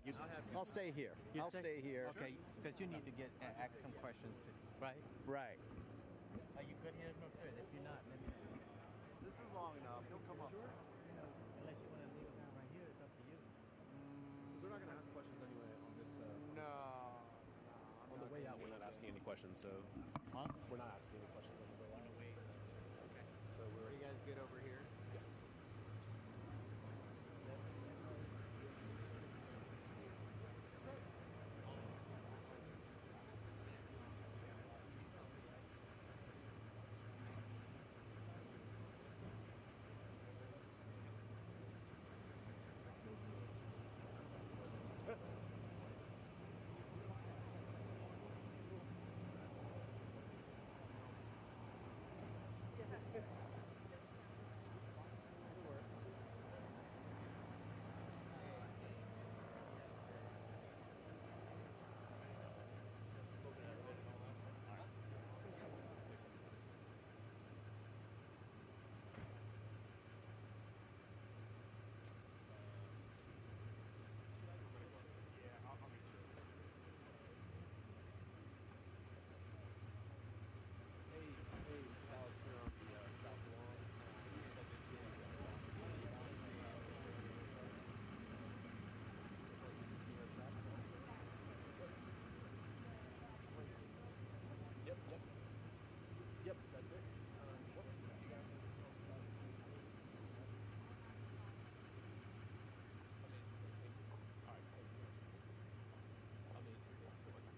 I'll stay here. I'll stay here. Okay, because you need to ask some questions, right? Right. Are you good here? No, sir. If you're not, let me know. This is long enough. He'll come up. Sure. Unless you want to leave it down right here, it's up to you. They're not going to ask questions anyway on this. No. On the way out, we're not asking any questions. So, we're not asking any questions on the way out. On the way. Okay. So Are you guys good over here? Yeah. Hey, this is Alex here on the South Lawn. Yep, that's it. You guys all right, thanks. Amazing. So much.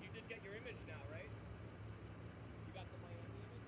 You did get your image now, right? You got the Miami image?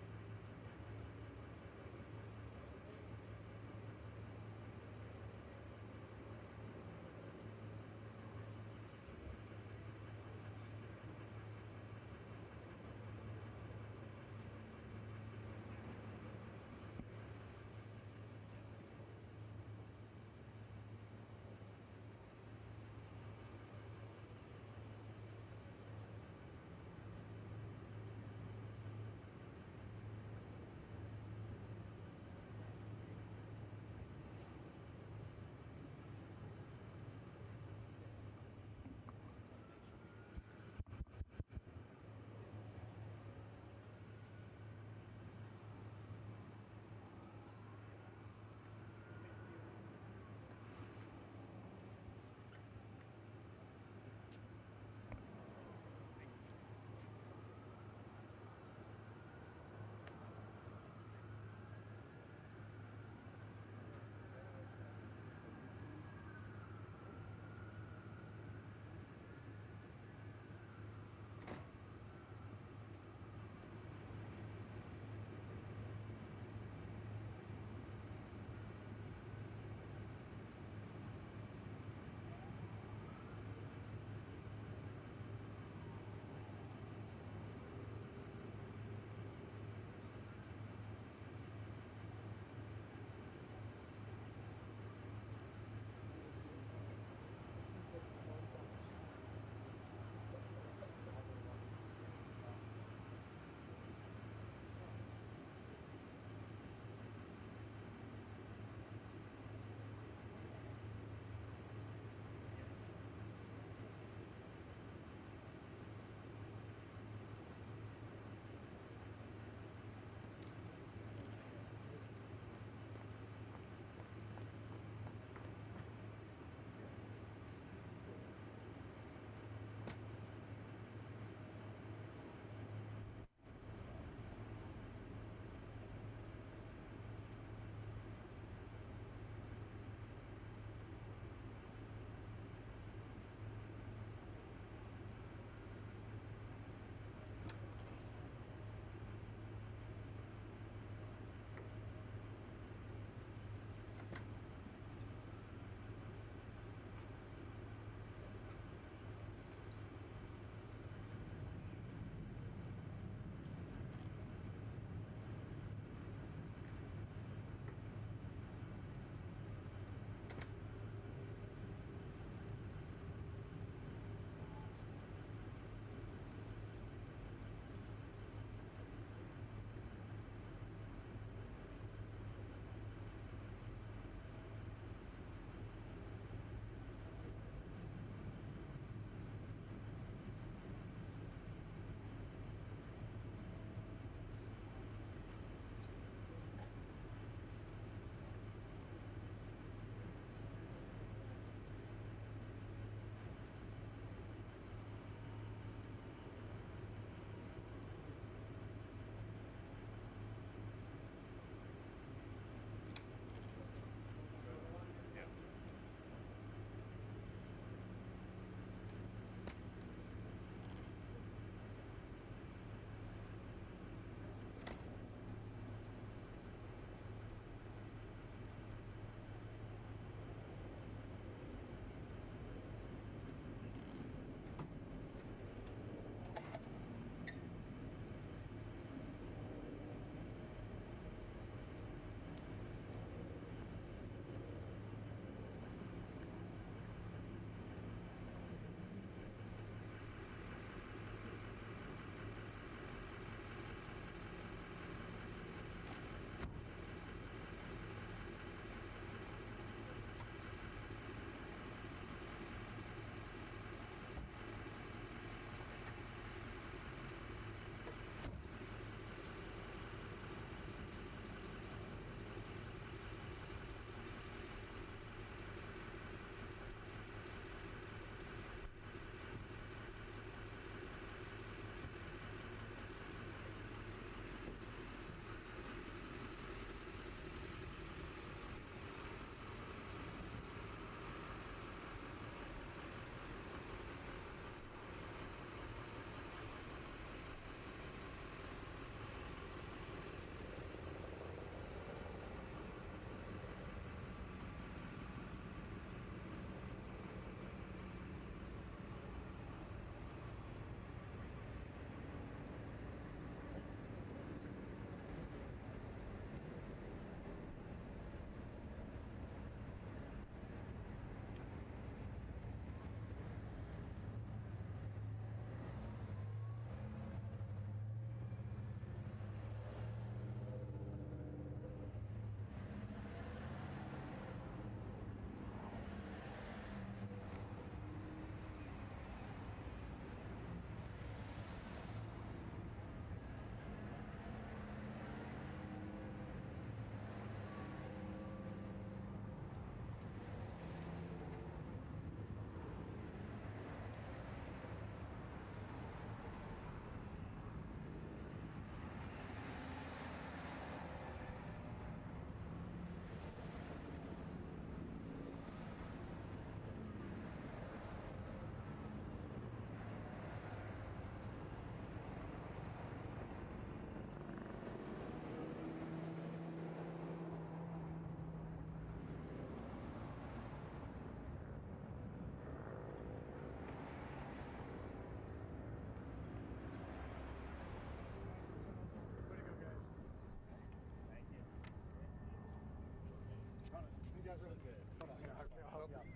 guys are good. Hold on, here, I'll help you out.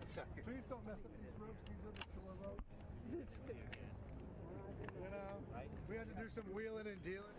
Please don't mess up these ropes. These are the killer ropes. You know, we had to do some wheeling and dealing.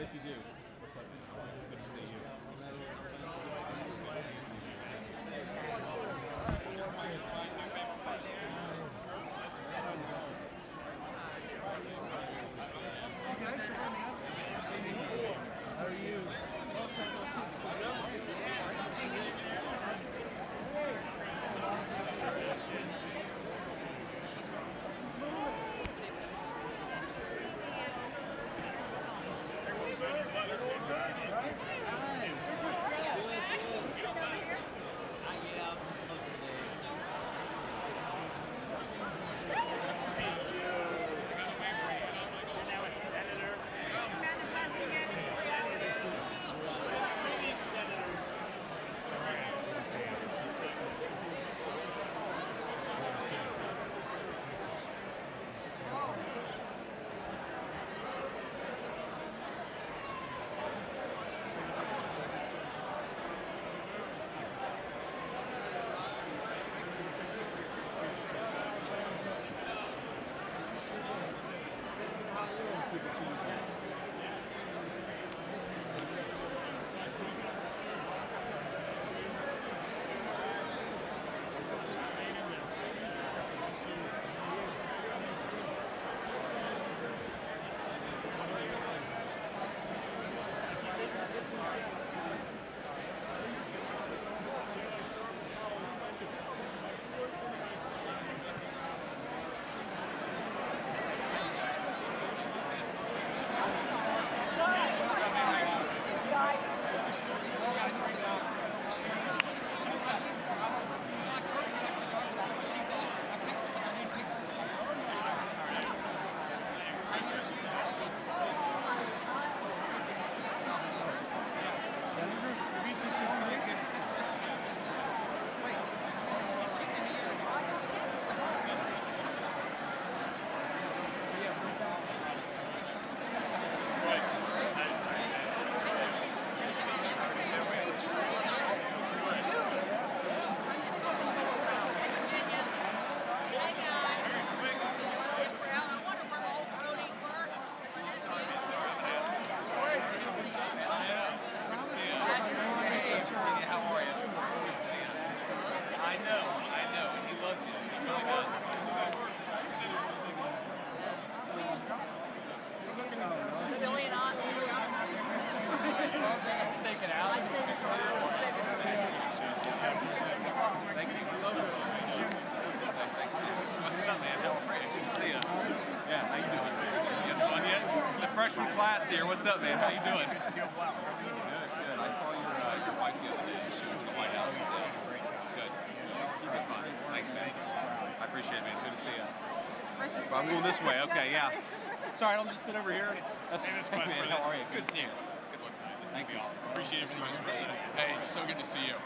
that you do. What's up? Good to see you. How are you? Freshman class here. What's up, man? How you doing? Good, good. I saw your wife the other day. She was in the White House. Good. Keep it fun. Thanks, man. I appreciate it, man. Good to see you. I'm going this way. Okay, yeah. Sorry, I'll just sit over here. That's hey, man. How are you? Good to see you. Good luck tonight. This Thank you. Awesome. Appreciate it, Vice President. Hey, so good to see you.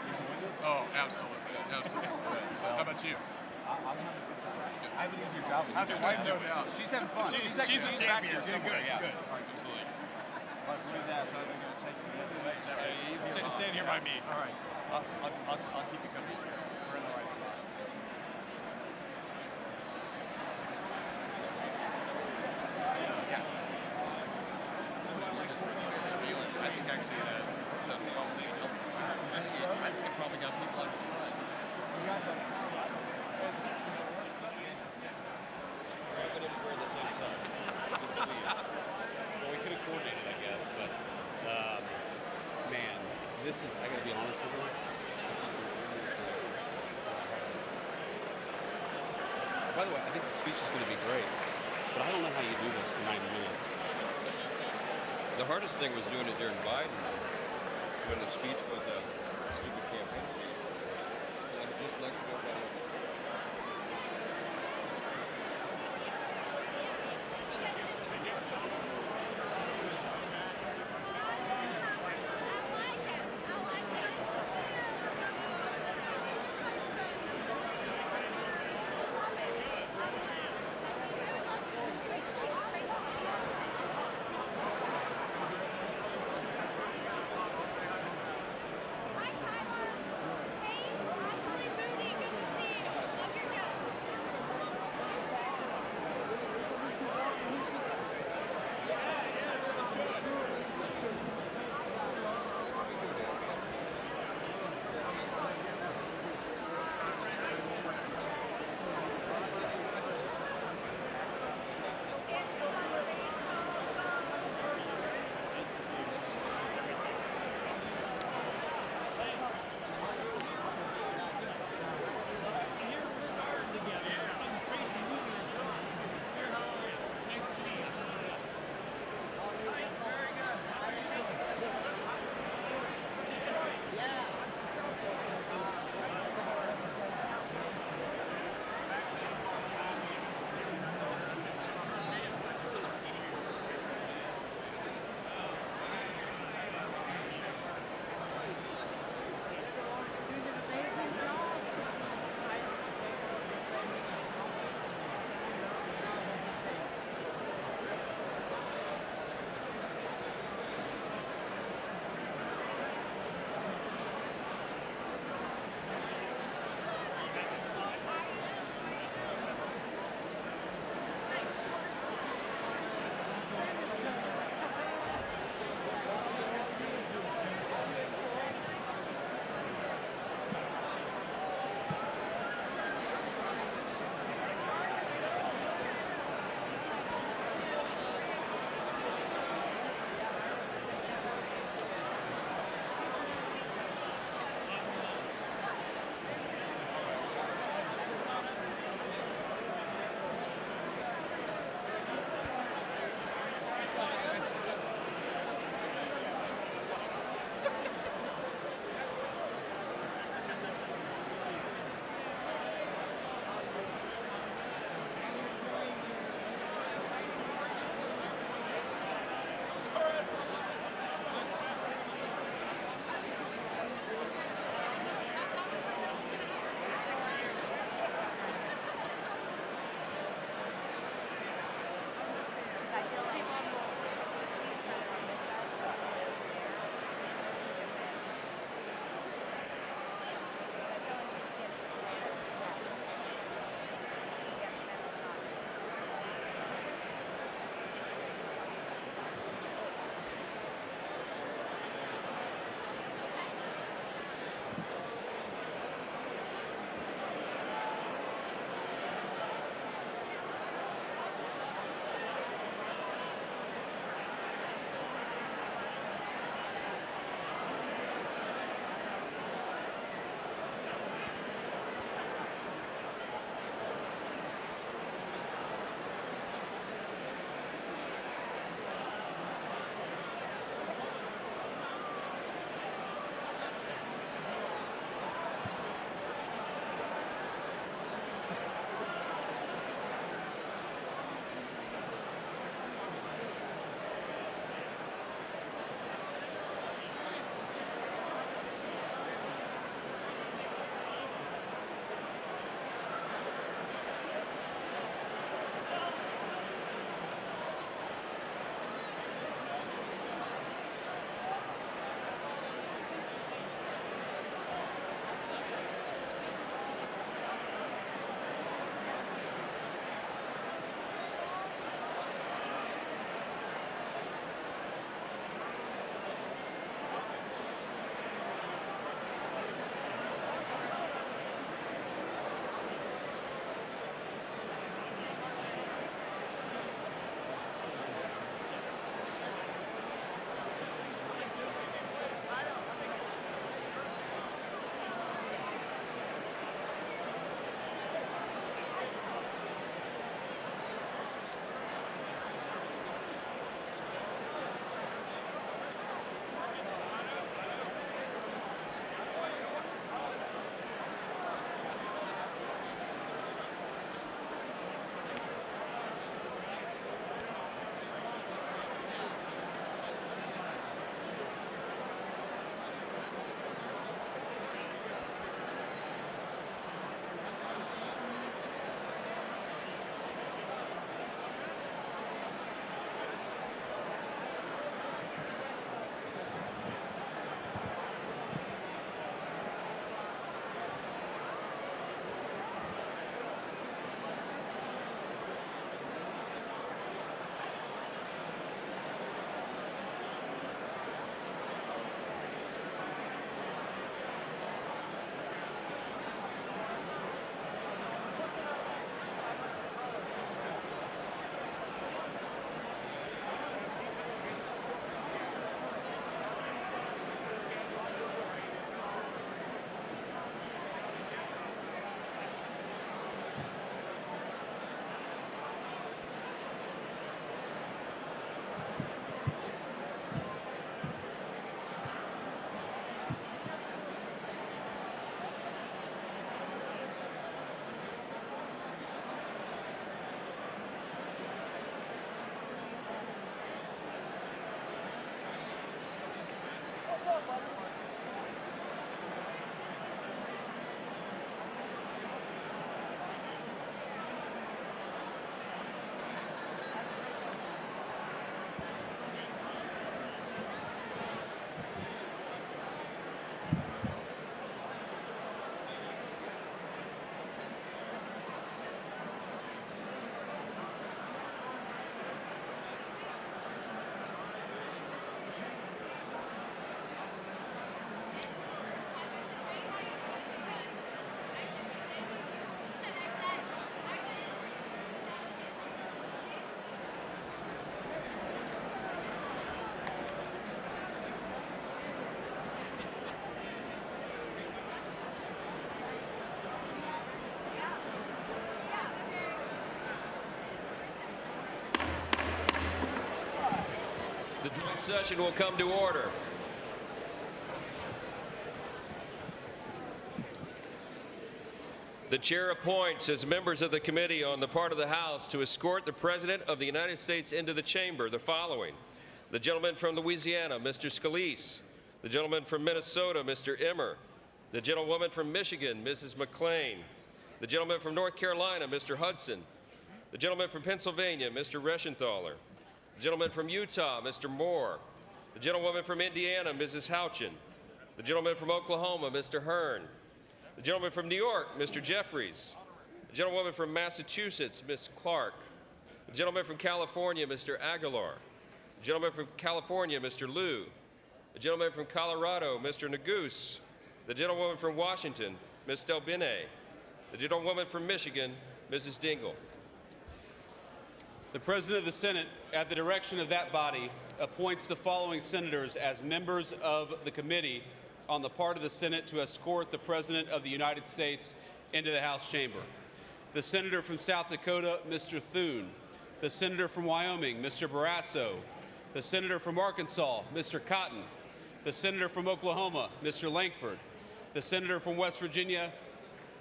Oh, absolutely, absolutely. So, how about you? I'm having a good time. I have an easier job. How's your wife doing now? She's having fun. She's a champion. Good, yeah. Good. All right, absolutely. Through that, they're going to take me the other way. Stand here by me. All right. I'll keep you company. We're in the right spot. Yeah. I think actually that's the only thing helpful. I think it probably got people out of the line. Well, we could have coordinated, I guess, but man, this is, I gotta be honest with you, this is the By the way, I think the speech is going to be great, but I don't know how you do this for 90 minutes. The hardest thing was doing it during Biden, when the speech was a stupid campaign speech. And I just lectured everybody. The joint session will come to order. The chair appoints as members of the committee on the part of the House to escort the President of the United States into the chamber the following: the gentleman from Louisiana, Mr. Scalise; the gentleman from Minnesota, Mr. Emmer; the gentlewoman from Michigan, Mrs. McClain; the gentleman from North Carolina, Mr. Hudson; the gentleman from Pennsylvania, Mr. Reschenthaler; the gentleman from Utah, Mr. Moore; the gentlewoman from Indiana, Mrs. Houchin; the gentleman from Oklahoma, Mr. Hearn; the gentleman from New York, Mr. Jeffries; the gentlewoman from Massachusetts, Ms. Clark; the gentleman from California, Mr. Aguilar; the gentleman from California, Mr. Liu; the gentleman from Colorado, Mr. Neguse; the gentlewoman from Washington, Ms. Delbene; the gentlewoman from Michigan, Mrs. Dingell. The President of the Senate, at the direction of that body, appoints the following senators as members of the committee on the part of the Senate to escort the President of the United States into the House chamber: the Senator from South Dakota, Mr. Thune; the Senator from Wyoming, Mr. Barrasso; the Senator from Arkansas, Mr. Cotton; the Senator from Oklahoma, Mr. Lankford; the Senator from West Virginia,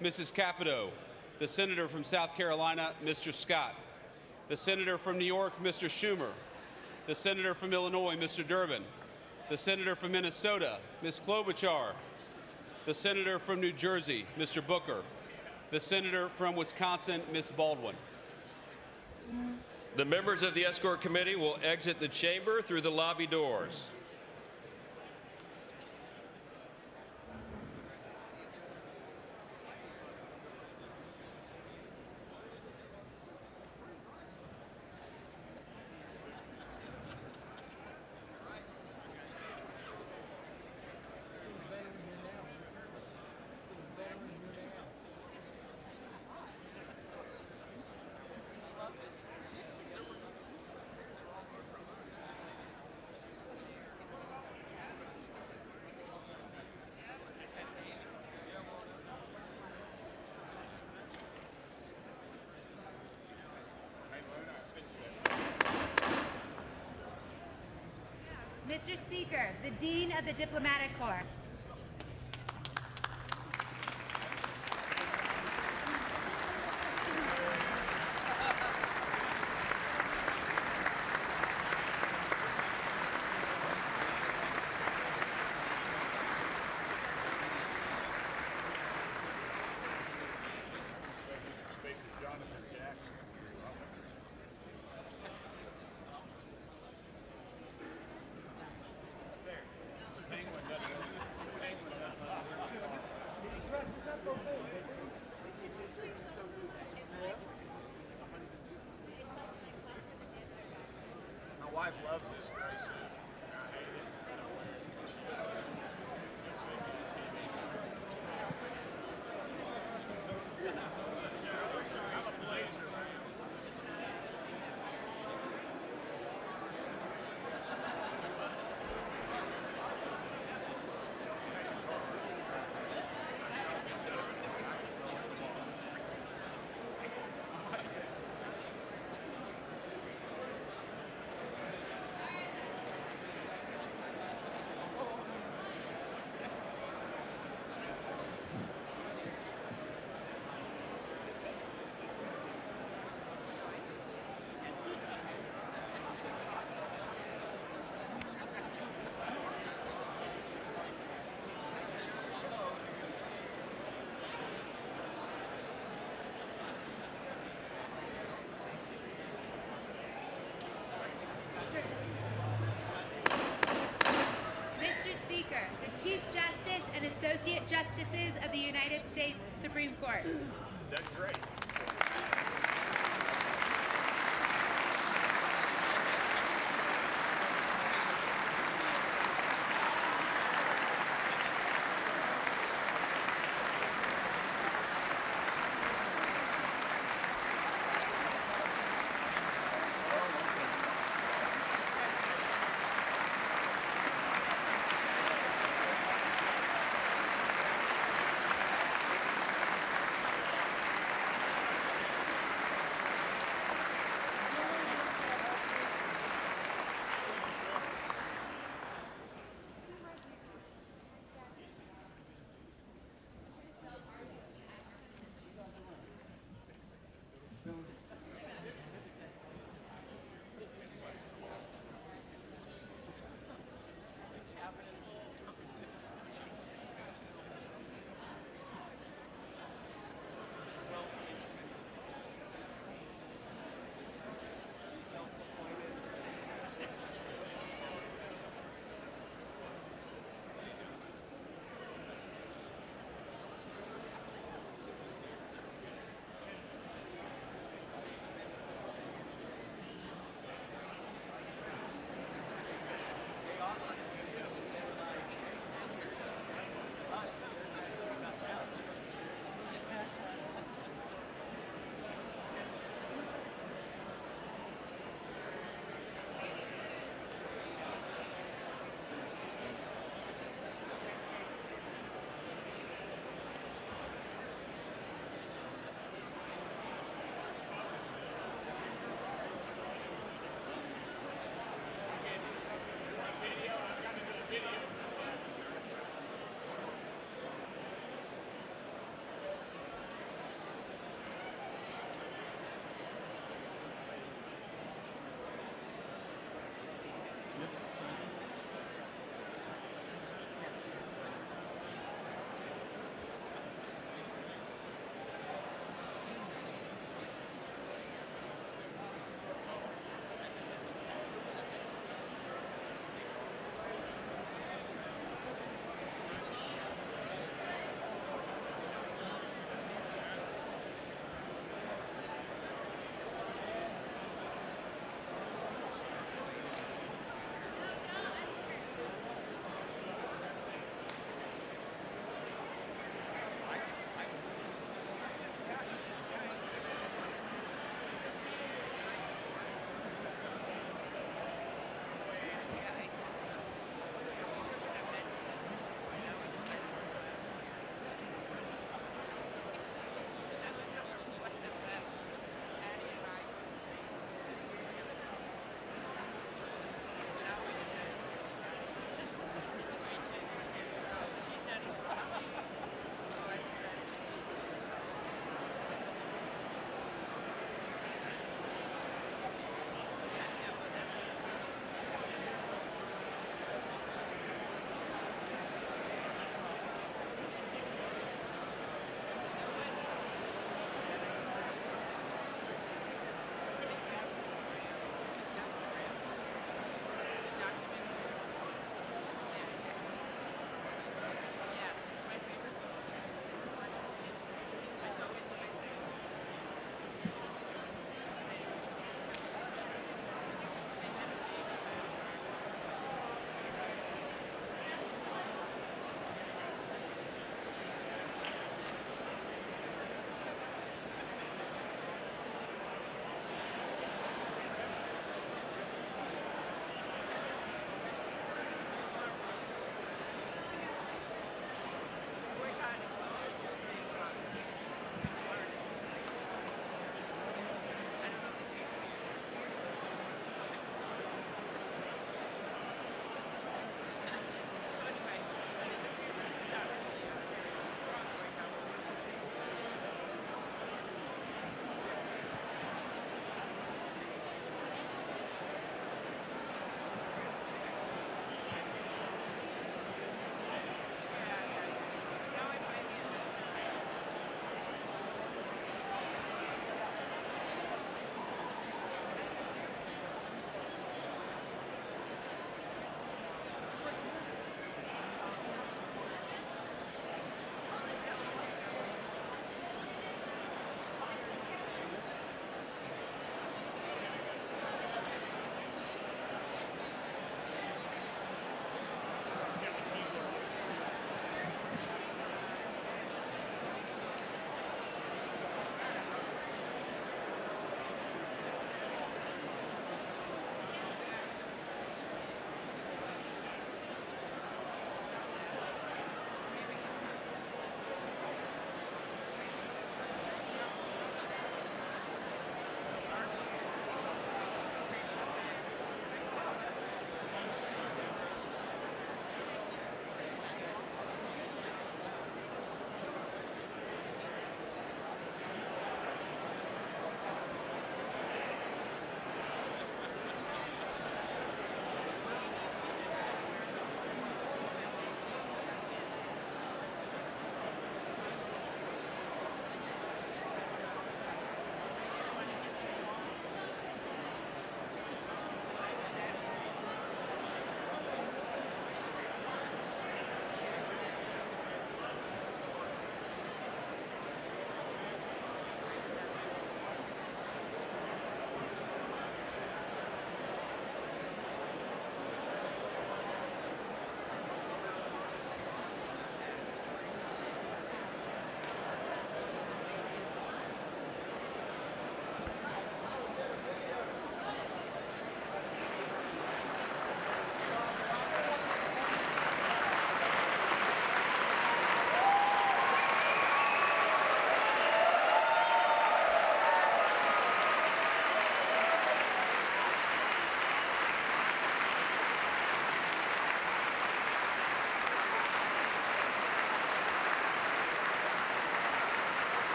Mrs. Capito; the Senator from South Carolina, Mr. Scott; the Senator from New York, Mr. Schumer; the Senator from Illinois, Mr. Durbin; the Senator from Minnesota, Ms. Klobuchar; the Senator from New Jersey, Mr. Booker; the Senator from Wisconsin, Ms. Baldwin. The members of the escort committee will exit the chamber through the lobby doors. Mr. Speaker, the Dean of the Diplomatic Corps. My wife loves this gray suit. I hate it, but I wear it. She'll see me on TV. I'm a blazer, man. Mr. Speaker, the Chief Justice and Associate Justices of the United States Supreme Court. That's great.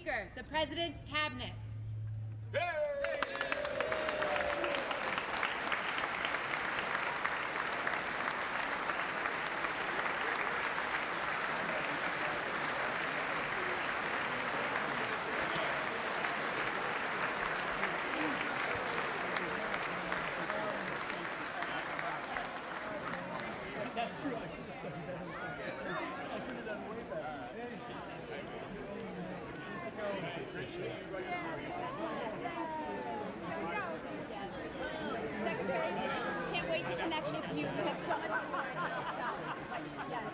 Speaker, the President's Cabinet. That's true. I should have done better. I should have done way better. Secretary, can't wait to connect with you. You have so much fun. Yes.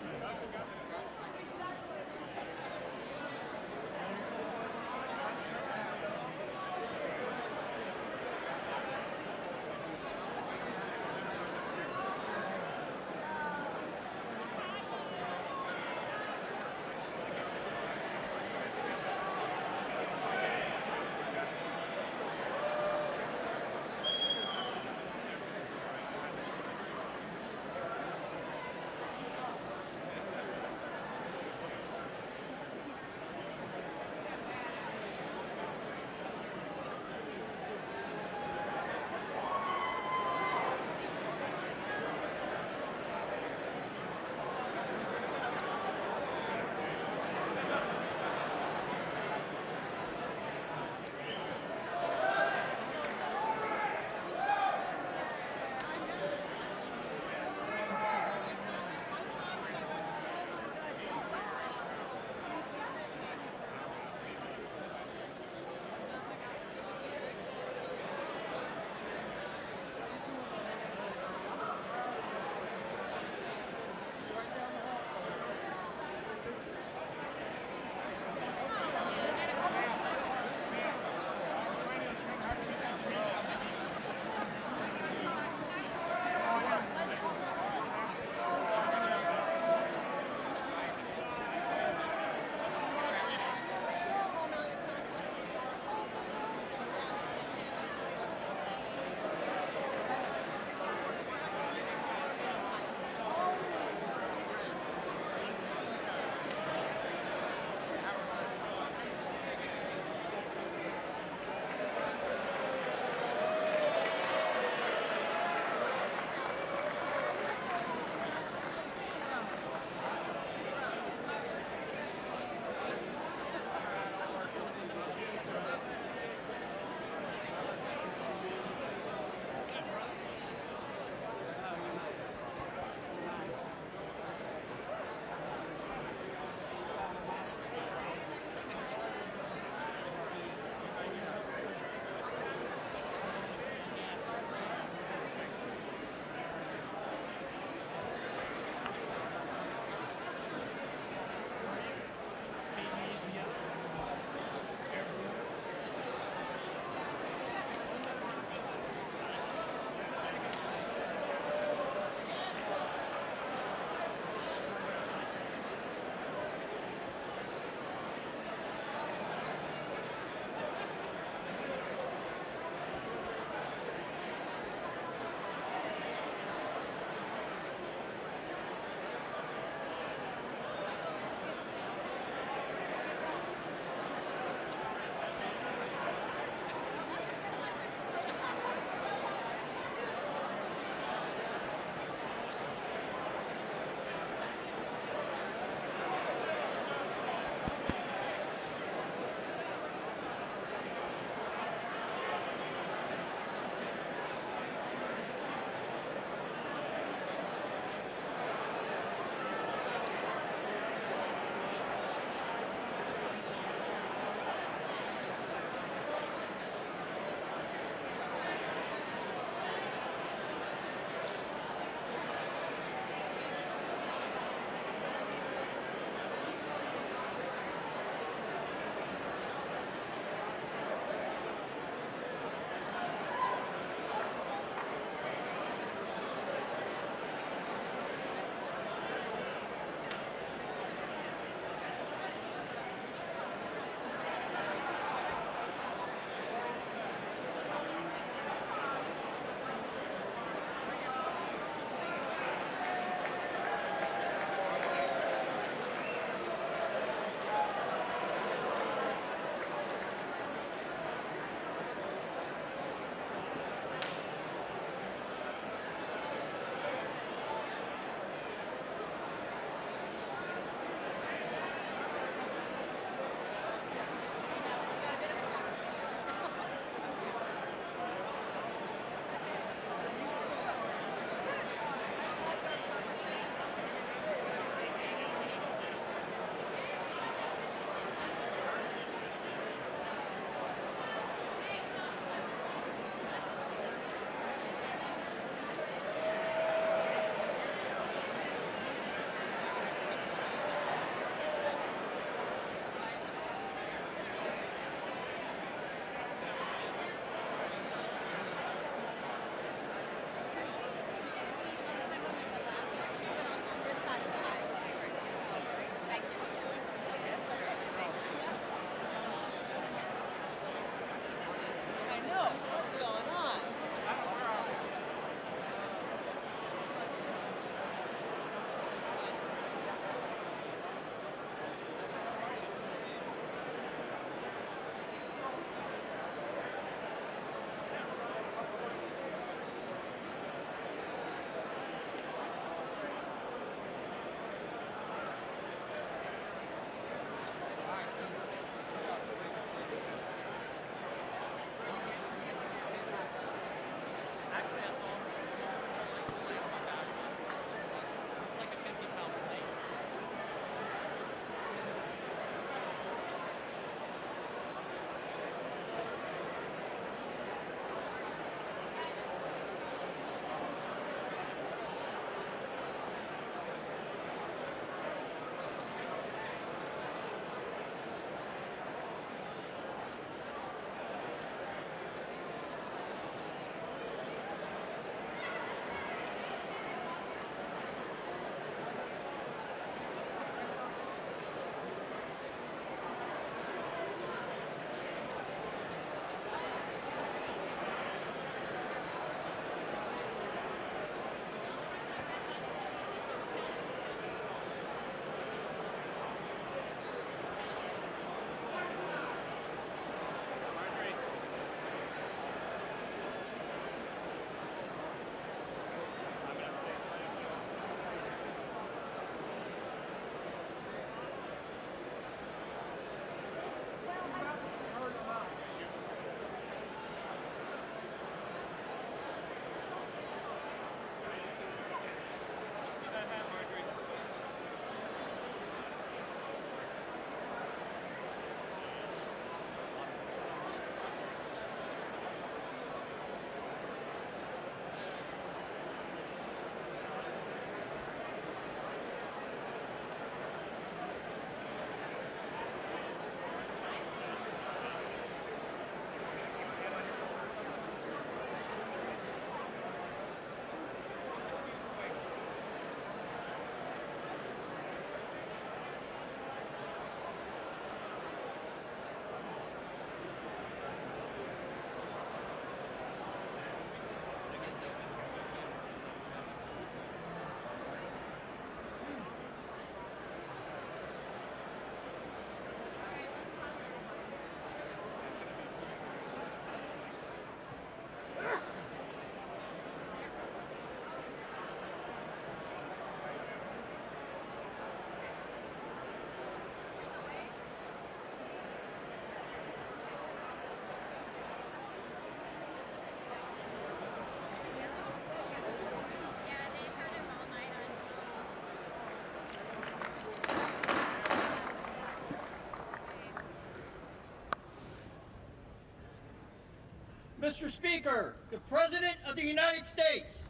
Mr. Speaker, the President of the United States.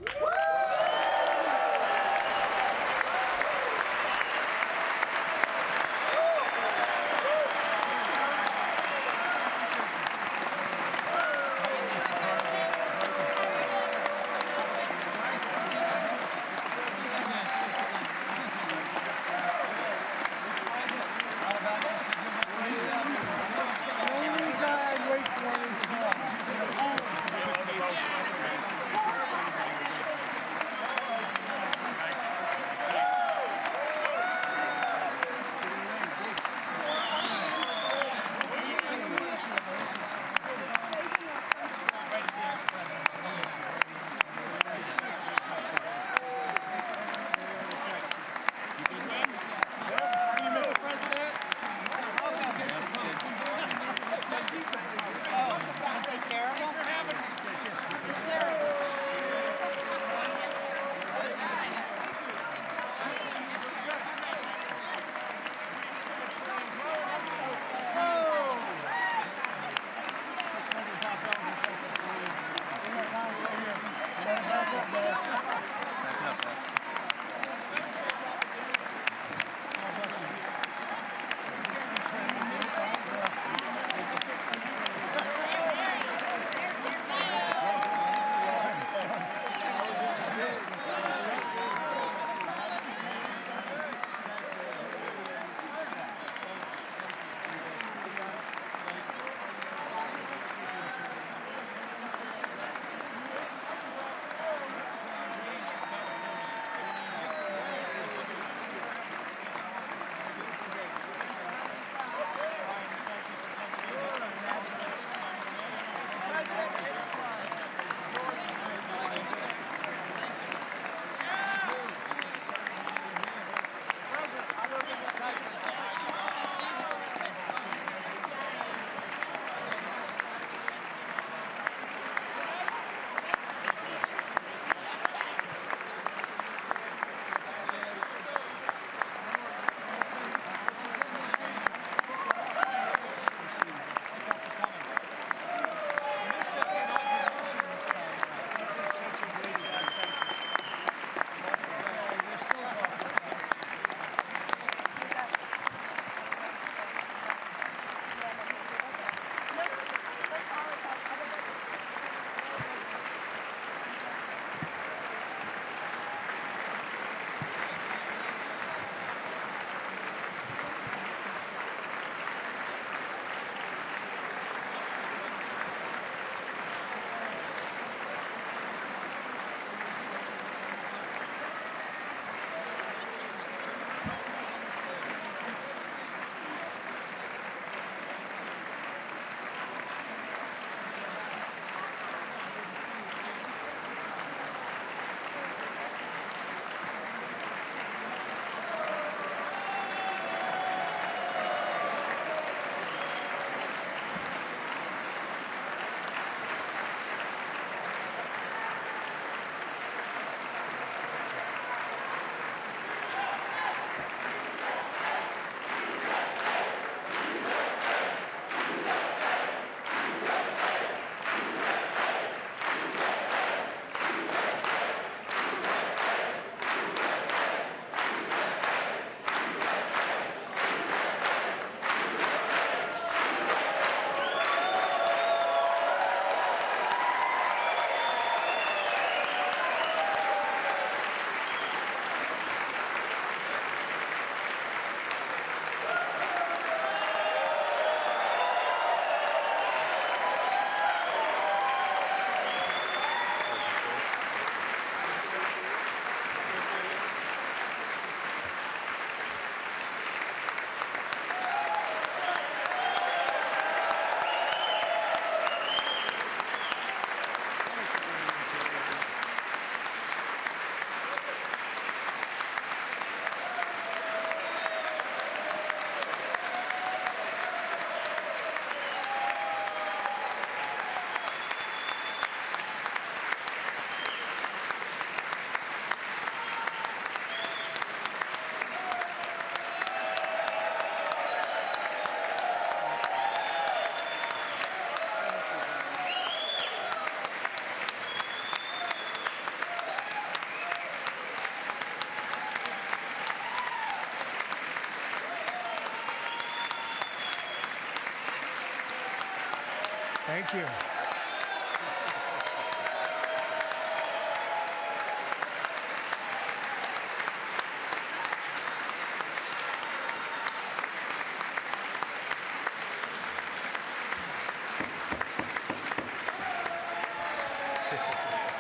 Thank you.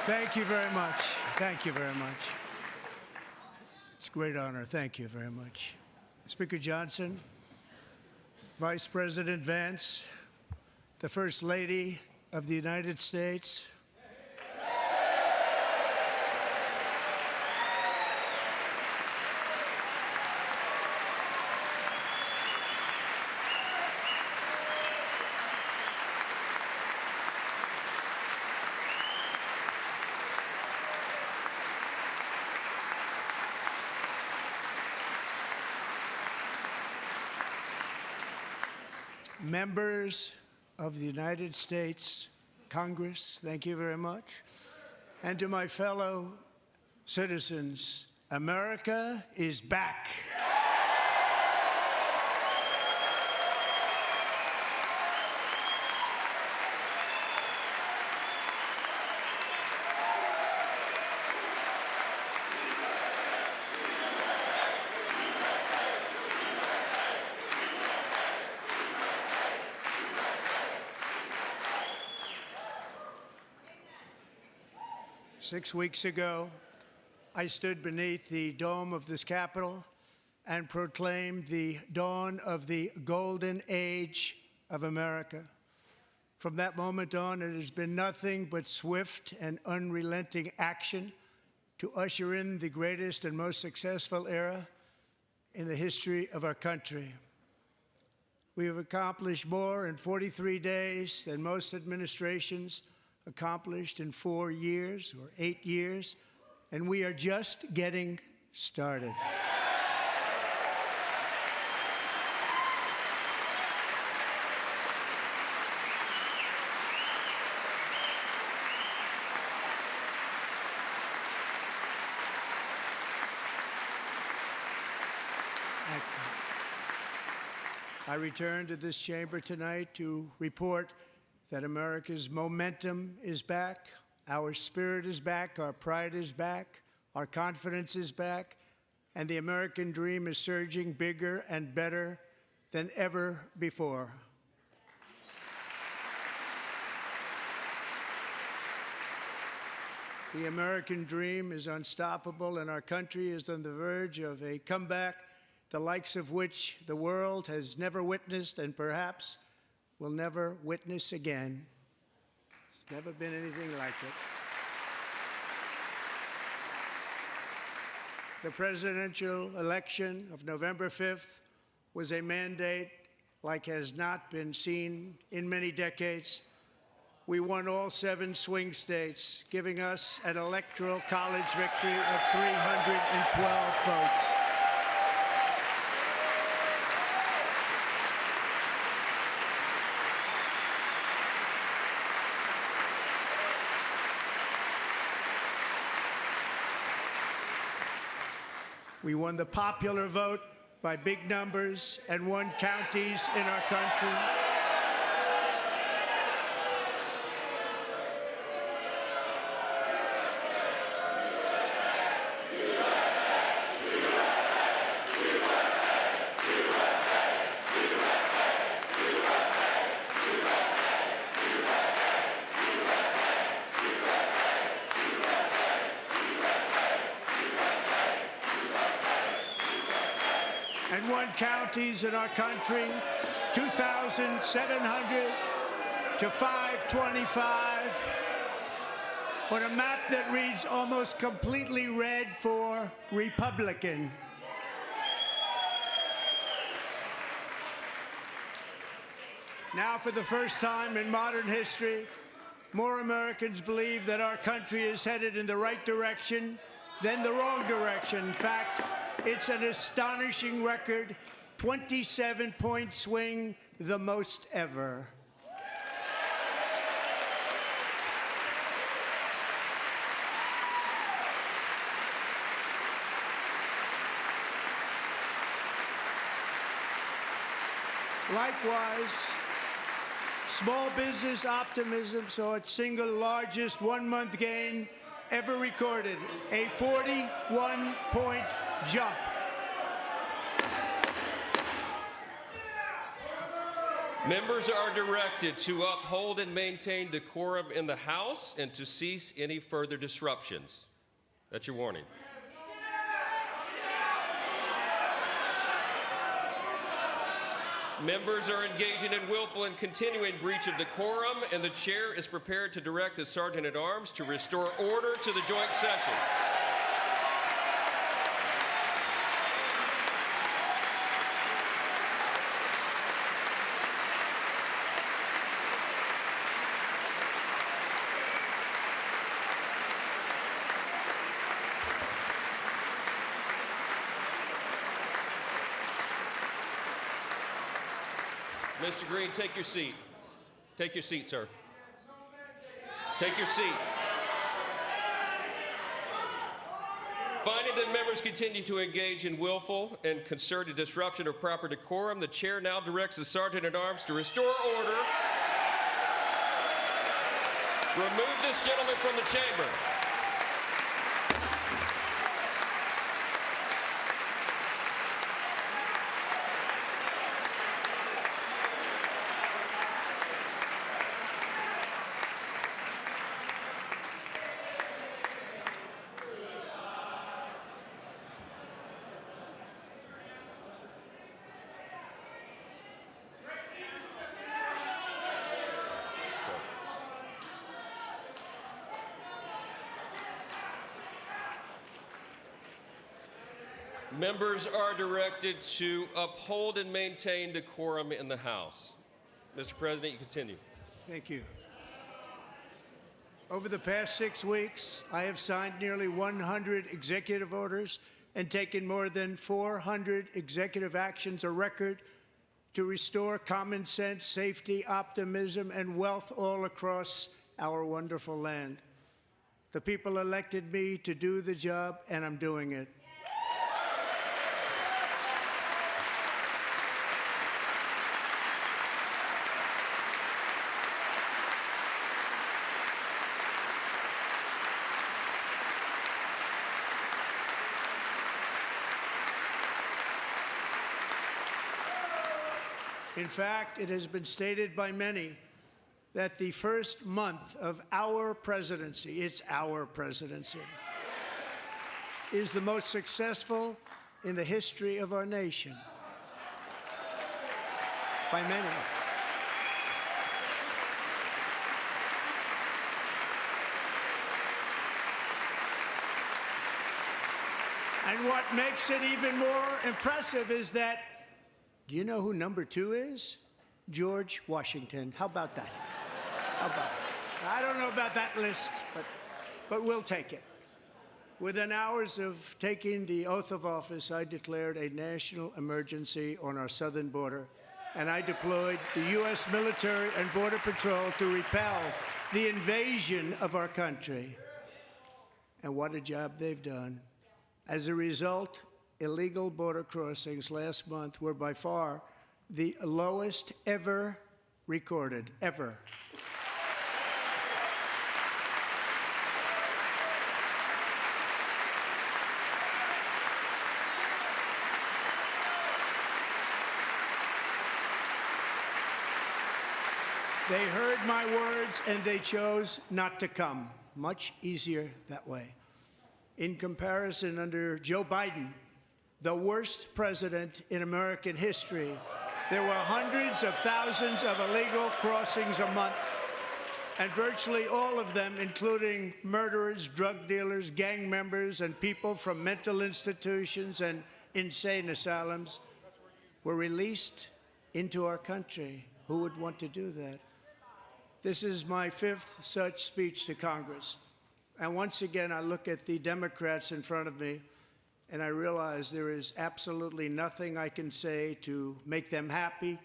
Thank you very much. Thank you very much. It's a great honor. Thank you very much. Speaker Johnson, Vice President Vance, the First Lady of the United States, members of the United States Congress, thank you very much. And to my fellow citizens, America is back. 6 weeks ago, I stood beneath the dome of this Capitol and proclaimed the dawn of the golden age of America. From that moment on, it has been nothing but swift and unrelenting action to usher in the greatest and most successful era in the history of our country. We have accomplished more in 43 days than most administrations accomplished in 4 years or 8 years, and we are just getting started. I return to this chamber tonight to report that America's momentum is back, our spirit is back, our pride is back, our confidence is back, and the American dream is surging bigger and better than ever before. The American dream is unstoppable, and our country is on the verge of a comeback, the likes of which the world has never witnessed and perhaps will never witness again. There's never been anything like it. The presidential election of November 5th was a mandate like has not been seen in many decades. We won all 7 swing states, giving us an electoral college victory of 312 votes. We won the popular vote by big numbers and won counties in our country. And won counties in our country, 2,700 to 525, on a map that reads almost completely red for Republican. Now, for the first time in modern history, more Americans believe that our country is headed in the right direction than the wrong direction. In fact, it's an astonishing record, 27-point swing, the most ever. Small business optimism saw its single largest one-month gain ever recorded, a 41-point jump. Members are directed to uphold and maintain decorum in the House and to cease any further disruptions. That's your warning. Members are engaging in willful and continuing breach of decorum, and the chair is prepared to direct the Sergeant-at-Arms to restore order to the joint session. Mr. Green, take your seat. Take your seat, sir. Take your seat. Finding that members continue to engage in willful and concerted disruption of proper decorum, the chair now directs the Sergeant-at-Arms to restore order. Remove this gentleman from the chamber. Members are directed to uphold and maintain decorum in the House. Mr. President, you continue. Thank you. Over the past 6 weeks, I have signed nearly 100 executive orders and taken more than 400 executive actions, a record to restore common sense, safety, optimism, and wealth all across our wonderful land. The people elected me to do the job, and I'm doing it. In fact, it has been stated by many that the first month of our presidency, it's our presidency, is the most successful in the history of our nation. By many. And what makes it even more impressive is that, do you know who number 2 is? George Washington. How about that? How about that? I don't know about that list, but we'll take it. Within hours of taking the oath of office, I declared a national emergency on our southern border, and I deployed the U.S. military and Border Patrol to repel the invasion of our country. And what a job they've done. As a result, illegal border crossings last month were by far the lowest ever recorded, ever. They heard my words and they chose not to come. Much easier that way. In comparison, under Joe Biden, the worst president in American history, there were hundreds of thousands of illegal crossings a month, and virtually all of them, including murderers, drug dealers, gang members, and people from mental institutions and insane asylums, were released into our country. Who would want to do that? This is my 5th such speech to Congress. And once again, I look at the Democrats in front of me, and I realize there is absolutely nothing I can say to make them happy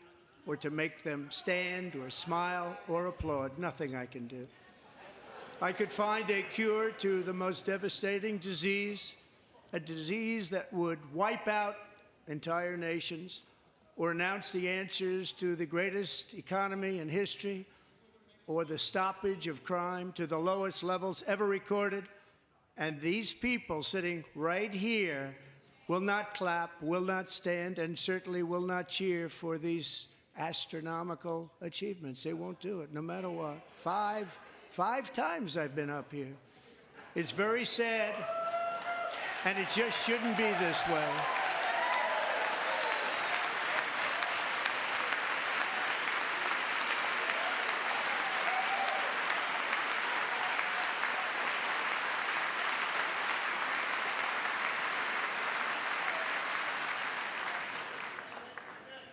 or to make them stand or smile or applaud. Nothing I can do. I could find a cure to the most devastating disease, a disease that would wipe out entire nations, or announce the answers to the greatest economy in history, or the stoppage of crime to the lowest levels ever recorded. And these people sitting right here will not clap, will not stand, and certainly will not cheer for these astronomical achievements. They won't do it, no matter what. Five times I've been up here. It's very sad, and it just shouldn't be this way.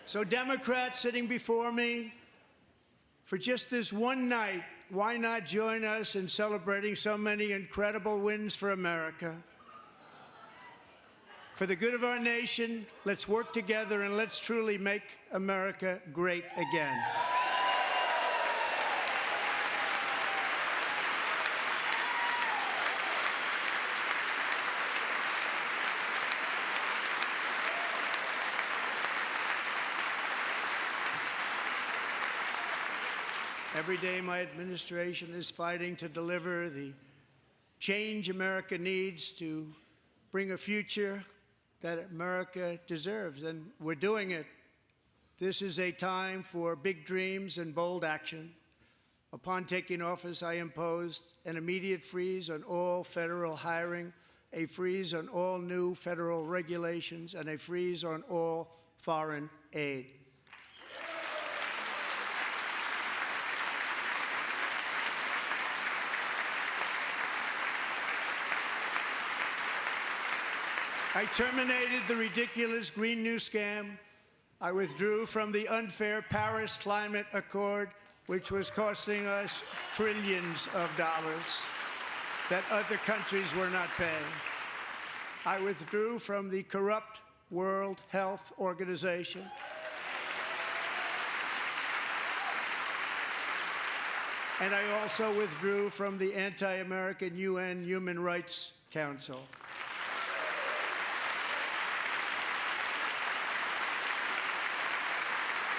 So Democrats sitting before me, for just this one night, why not join us in celebrating so many incredible wins for America? For the good of our nation, let's work together and let's truly make America great again. Every day, my administration is fighting to deliver the change America needs to bring a future that America deserves, and we're doing it. This is a time for big dreams and bold action. Upon taking office, I imposed an immediate freeze on all federal hiring, a freeze on all new federal regulations, and a freeze on all foreign aid. I terminated the ridiculous Green New Scam. I withdrew from the unfair Paris Climate Accord, which was costing us trillions of dollars that other countries were not paying. I withdrew from the corrupt World Health Organization. And I also withdrew from the anti-American UN Human Rights Council.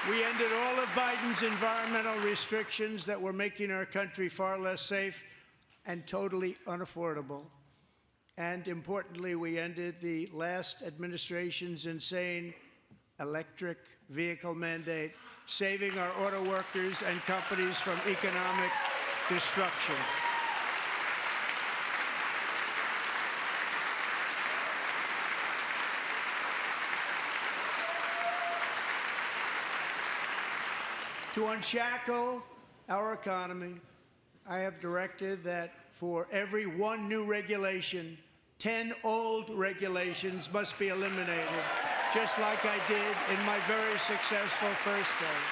We ended all of Biden's environmental restrictions that were making our country far less safe and totally unaffordable. And importantly, we ended the last administration's insane electric vehicle mandate, saving our auto workers and companies from economic destruction. To unshackle our economy, I have directed that for every one new regulation, 10 old regulations must be eliminated, just like I did in my very successful first term.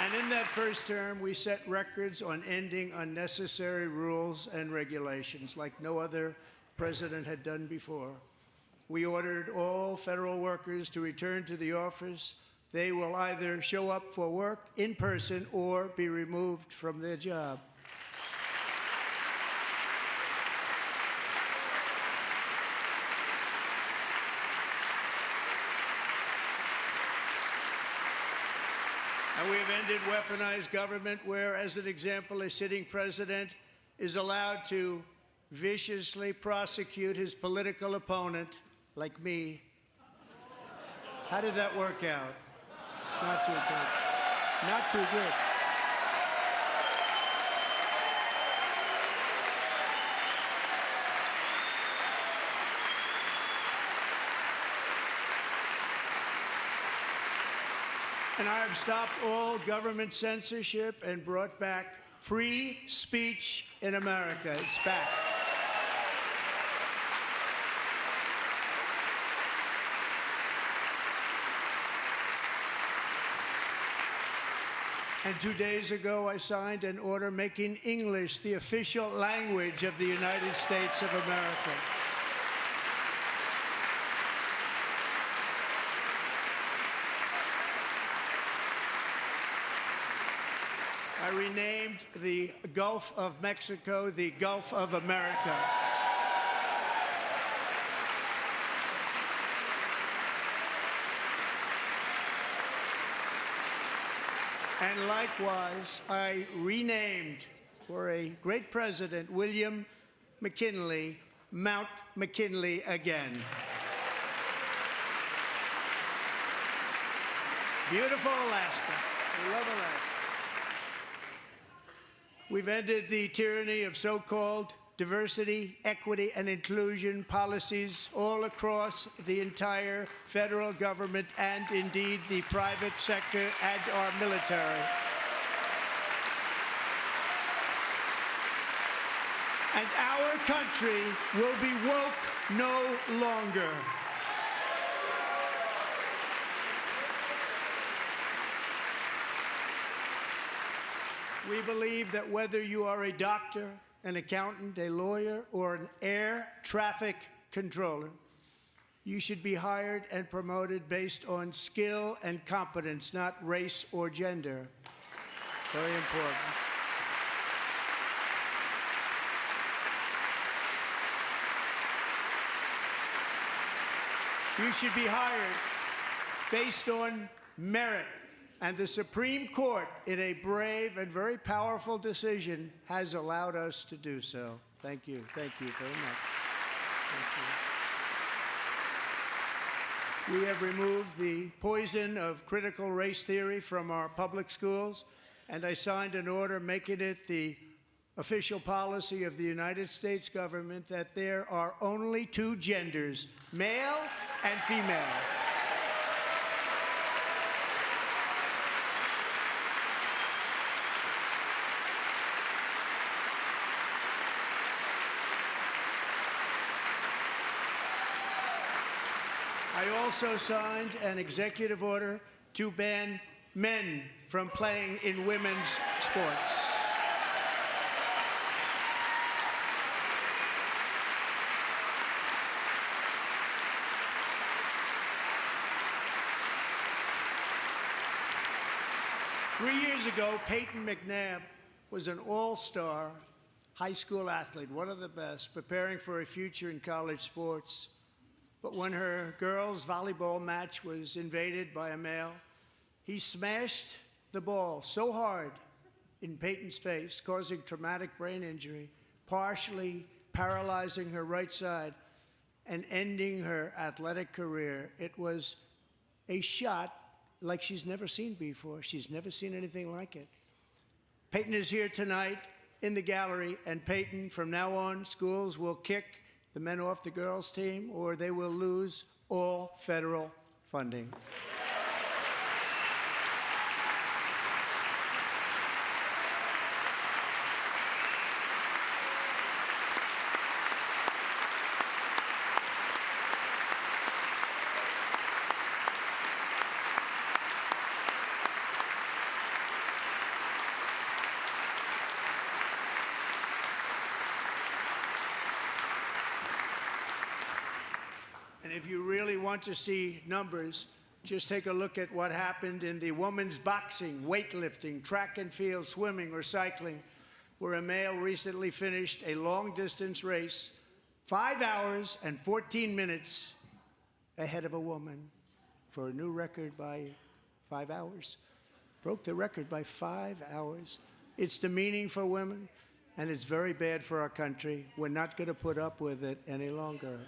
And in that first term, we set records on ending unnecessary rules and regulations like no other president had done before. We ordered all federal workers to return to the office. They will either show up for work in person or be removed from their job. And we have ended weaponized government where, as an example, a sitting president is allowed to viciously prosecute his political opponent, like me. How did that work out? Not too good. Not too good. And I have stopped all government censorship and brought back free speech in America. It's back. And 2 days ago, I signed an order making English the official language of the United States of America. I renamed the Gulf of Mexico the Gulf of America. And likewise, I renamed, for a great president, William McKinley, Mount McKinley again. Beautiful Alaska. We love Alaska. We've ended the tyranny of so-called diversity, equity, and inclusion policies all across the entire federal government and indeed the private sector and our military. And our country will be woke no longer. We believe that whether you are a doctor, an accountant, a lawyer, or an air traffic controller, you should be hired and promoted based on skill and competence, not race or gender. Very important. You should be hired based on merit. And the Supreme Court, in a brave and very powerful decision, has allowed us to do so. Thank you. Thank you very much. Thank you. We have removed the poison of critical race theory from our public schools, and I signed an order making it the official policy of the United States government that there are only two genders, male and female. I also signed an executive order to ban men from playing in women's sports. Three years ago, Peyton McNabb was an all-star high school athlete, one of the best, preparing for a future in college sports. But when her girls' volleyball match was invaded by a male, he smashed the ball so hard in Peyton's face, causing traumatic brain injury, partially paralyzing her right side, and ending her athletic career. It was a shot like she's never seen before. She's never seen anything like it. Peyton is here tonight in the gallery, and Peyton, from now on, schools will kick the men off the girls' team, or they will lose all federal funding. If you really want to see numbers, just take a look at what happened in the women's boxing, weightlifting, track and field, swimming, or cycling, where a male recently finished a long-distance race 5 hours and 14 minutes ahead of a woman for a new record by 5 hours. Broke the record by 5 hours. It's demeaning for women, and it's very bad for our country. We're not going to put up with it any longer.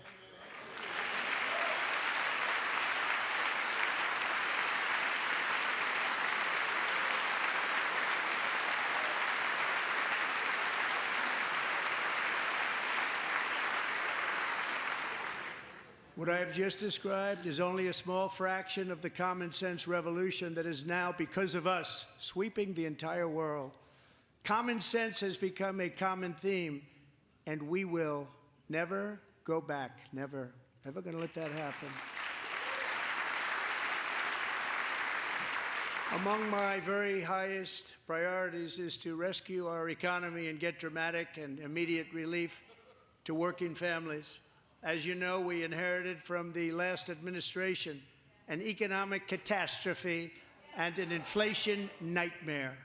What I have just described is only a small fraction of the common sense revolution that is now, because of us, sweeping the entire world. Common sense has become a common theme, and we will never go back. Never. Never going to let that happen. Among my very highest priorities is to rescue our economy and get dramatic and immediate relief to working families. As you know, we inherited from the last administration an economic catastrophe and an inflation nightmare.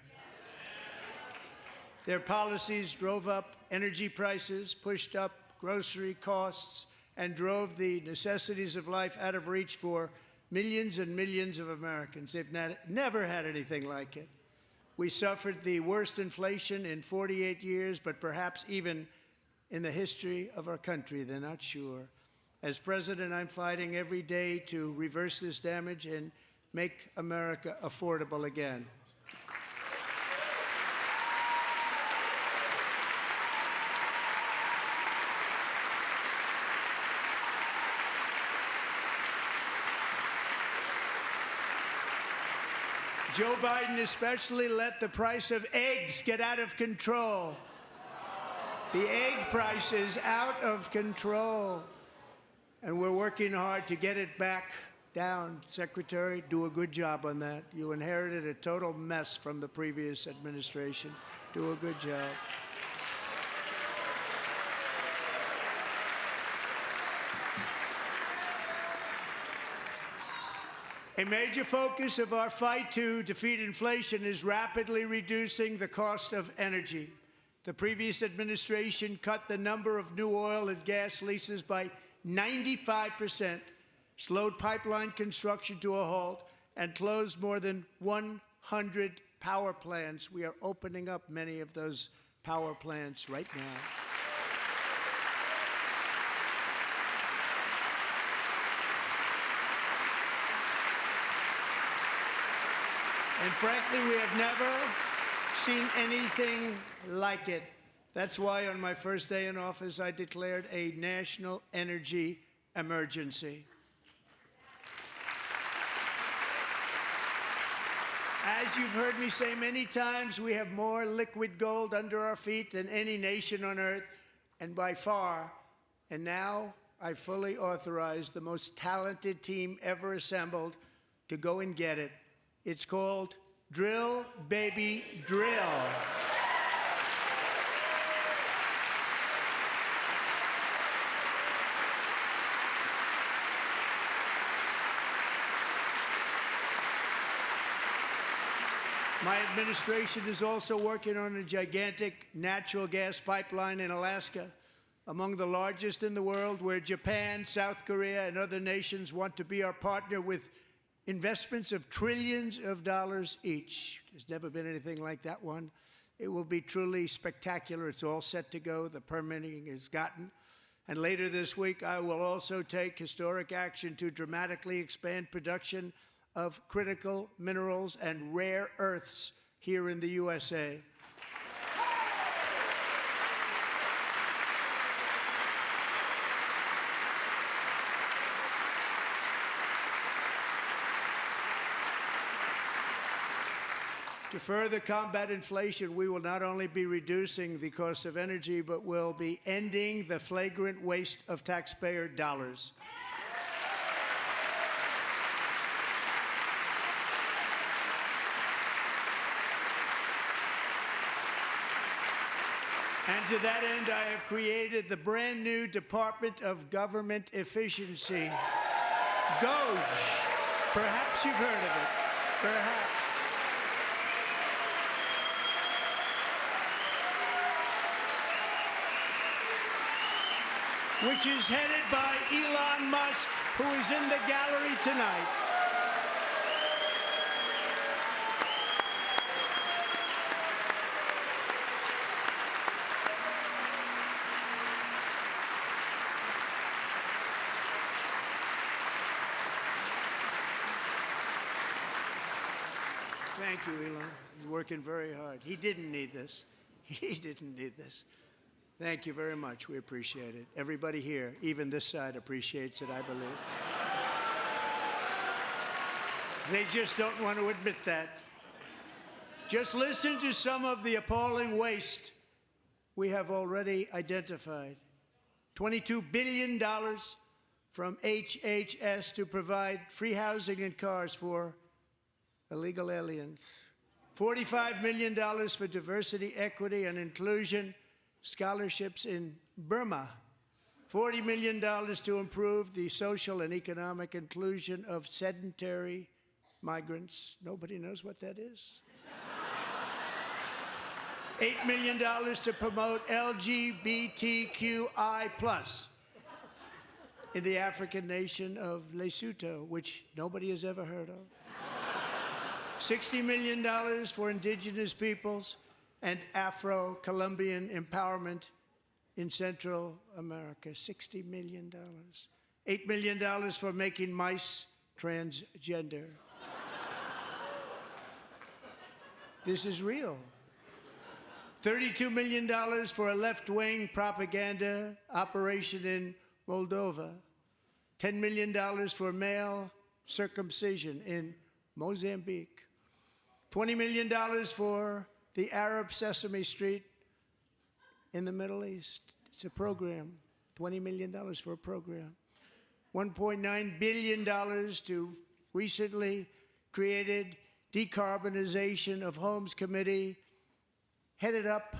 Their policies drove up energy prices, pushed up grocery costs, and drove the necessities of life out of reach for millions and millions of Americans. They've never had anything like it. We suffered the worst inflation in 48 years, but perhaps even in the history of our country. They're not sure. As president, I'm fighting every day to reverse this damage and make America affordable again. Joe Biden especially let the price of eggs get out of control. The egg price is out of control, and we're working hard to get it back down. Secretary, do a good job on that. You inherited a total mess from the previous administration. Do a good job. A major focus of our fight to defeat inflation is rapidly reducing the cost of energy. The previous administration cut the number of new oil and gas leases by 95%, slowed pipeline construction to a halt, and closed more than 100 power plants. We are opening up many of those power plants right now. And frankly, we have never seen anything like it. That's why on my first day in office, I declared a national energy emergency. As you've heard me say many times, we have more liquid gold under our feet than any nation on earth, and by far. And now I fully authorize the most talented team ever assembled to go and get it. It's called Drill, Baby, Drill. My administration is also working on a gigantic natural gas pipeline in Alaska, among the largest in the world, where Japan, South Korea, and other nations want to be our partner with investments of trillions of dollars each. There's never been anything like that one. It will be truly spectacular. It's all set to go. The permitting is gotten. And later this week, I will also take historic action to dramatically expand production of critical minerals and rare earths here in the USA. To further combat inflation, we will not only be reducing the cost of energy, but will be ending the flagrant waste of taxpayer dollars. And to that end, I have created the brand new Department of Government Efficiency, DOGE. Perhaps you've heard of it. Perhaps. Which is headed by Elon Musk, who is in the gallery tonight. Thank you, Elon. He's working very hard. He didn't need this. He didn't need this. Thank you very much. We appreciate it. Everybody here, even this side, appreciates it, I believe. They just don't want to admit that. Just listen to some of the appalling waste we have already identified. $22 billion from HHS to provide free housing and cars for illegal aliens. $45 million for diversity, equity, and inclusion scholarships in Burma. $40 million to improve the social and economic inclusion of sedentary migrants. Nobody knows what that is. $8 million to promote LGBTQI+ in the African nation of Lesotho, which nobody has ever heard of. $60 million for indigenous peoples and Afro-Colombian empowerment in Central America. $60 million. $8 million for making mice transgender. This is real. $32 million for a left-wing propaganda operation in Moldova. $10 million for male circumcision in Mozambique. $20 million for the Arab Sesame Street in the Middle East. It's a program. $20 million for a program. $1.9 billion to recently created Decarbonization of Homes Committee, headed up,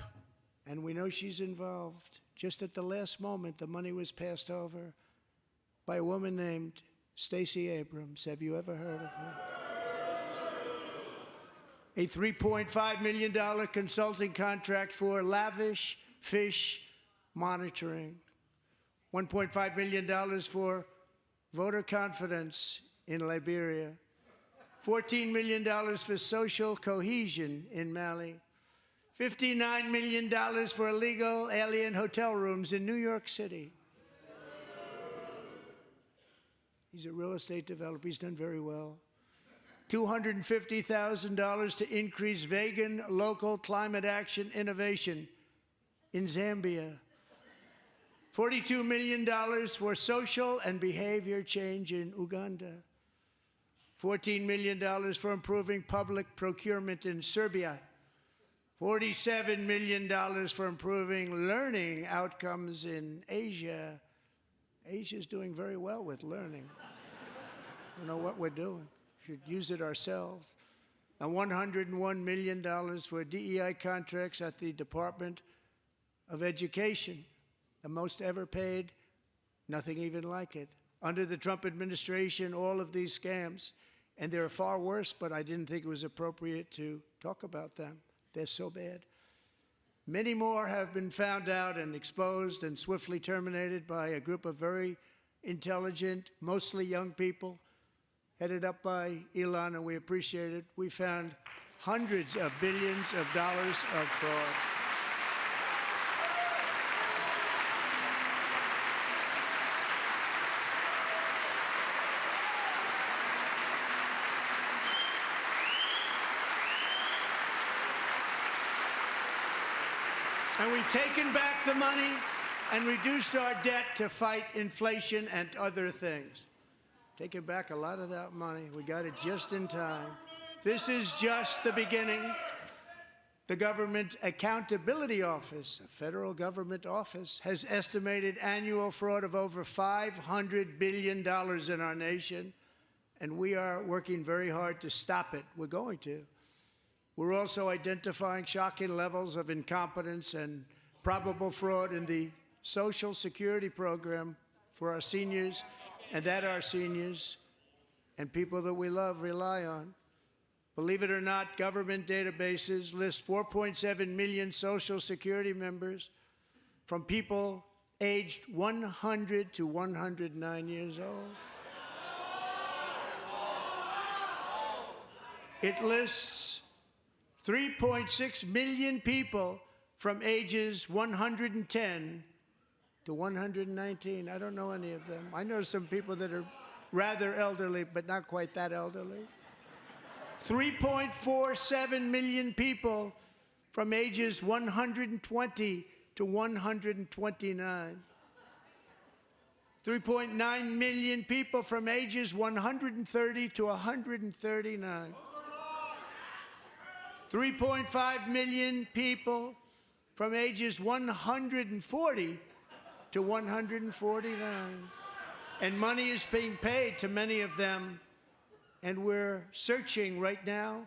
and we know she's involved. Just at the last moment, the money was passed over by a woman named Stacey Abrams. Have you ever heard of her? A $3.5 million consulting contract for lavish fish monitoring. $1.5 million for voter confidence in Liberia. $14 million for social cohesion in Mali. $59 million for illegal alien hotel rooms in New York City. He's a real estate developer. He's done very well. $250,000 to increase vegan local climate action innovation in Zambia. $42 million for social and behavior change in Uganda. $14 million for improving public procurement in Serbia. $47 million for improving learning outcomes in Asia. Asia's doing very well with learning. I don't know what we're doing. We should use it ourselves. And $101 million for DEI contracts at the Department of Education. The most ever paid, nothing even like it. Under the Trump administration, all of these scams, and they're far worse, but I didn't think it was appropriate to talk about them. They're so bad. Many more have been found out and exposed and swiftly terminated by a group of very intelligent, mostly young people, headed up by Elon, and we appreciate it. We found hundreds of billions of dollars of fraud. And we've taken back the money and reduced our debt to fight inflation and other things. Taken back a lot of that money. We got it just in time. This is just the beginning. The Government Accountability Office, a federal government office, has estimated annual fraud of over $500 billion in our nation, and we are working very hard to stop it. We're going to. We're also identifying shocking levels of incompetence and probable fraud in the Social Security program for our seniors, and that our seniors and people that we love rely on. Believe it or not, government databases list 4.7 million Social Security members from people aged 100 to 109 years old. It lists 3.6 million people from ages 110 to 119. I don't know any of them. I know some people that are rather elderly, but not quite that elderly. 3.47 million people from ages 120 to 129. 3.9 million people from ages 130 to 139. 3.5 million people from ages 140 to 149. And money is being paid to many of them, and we're searching right now. In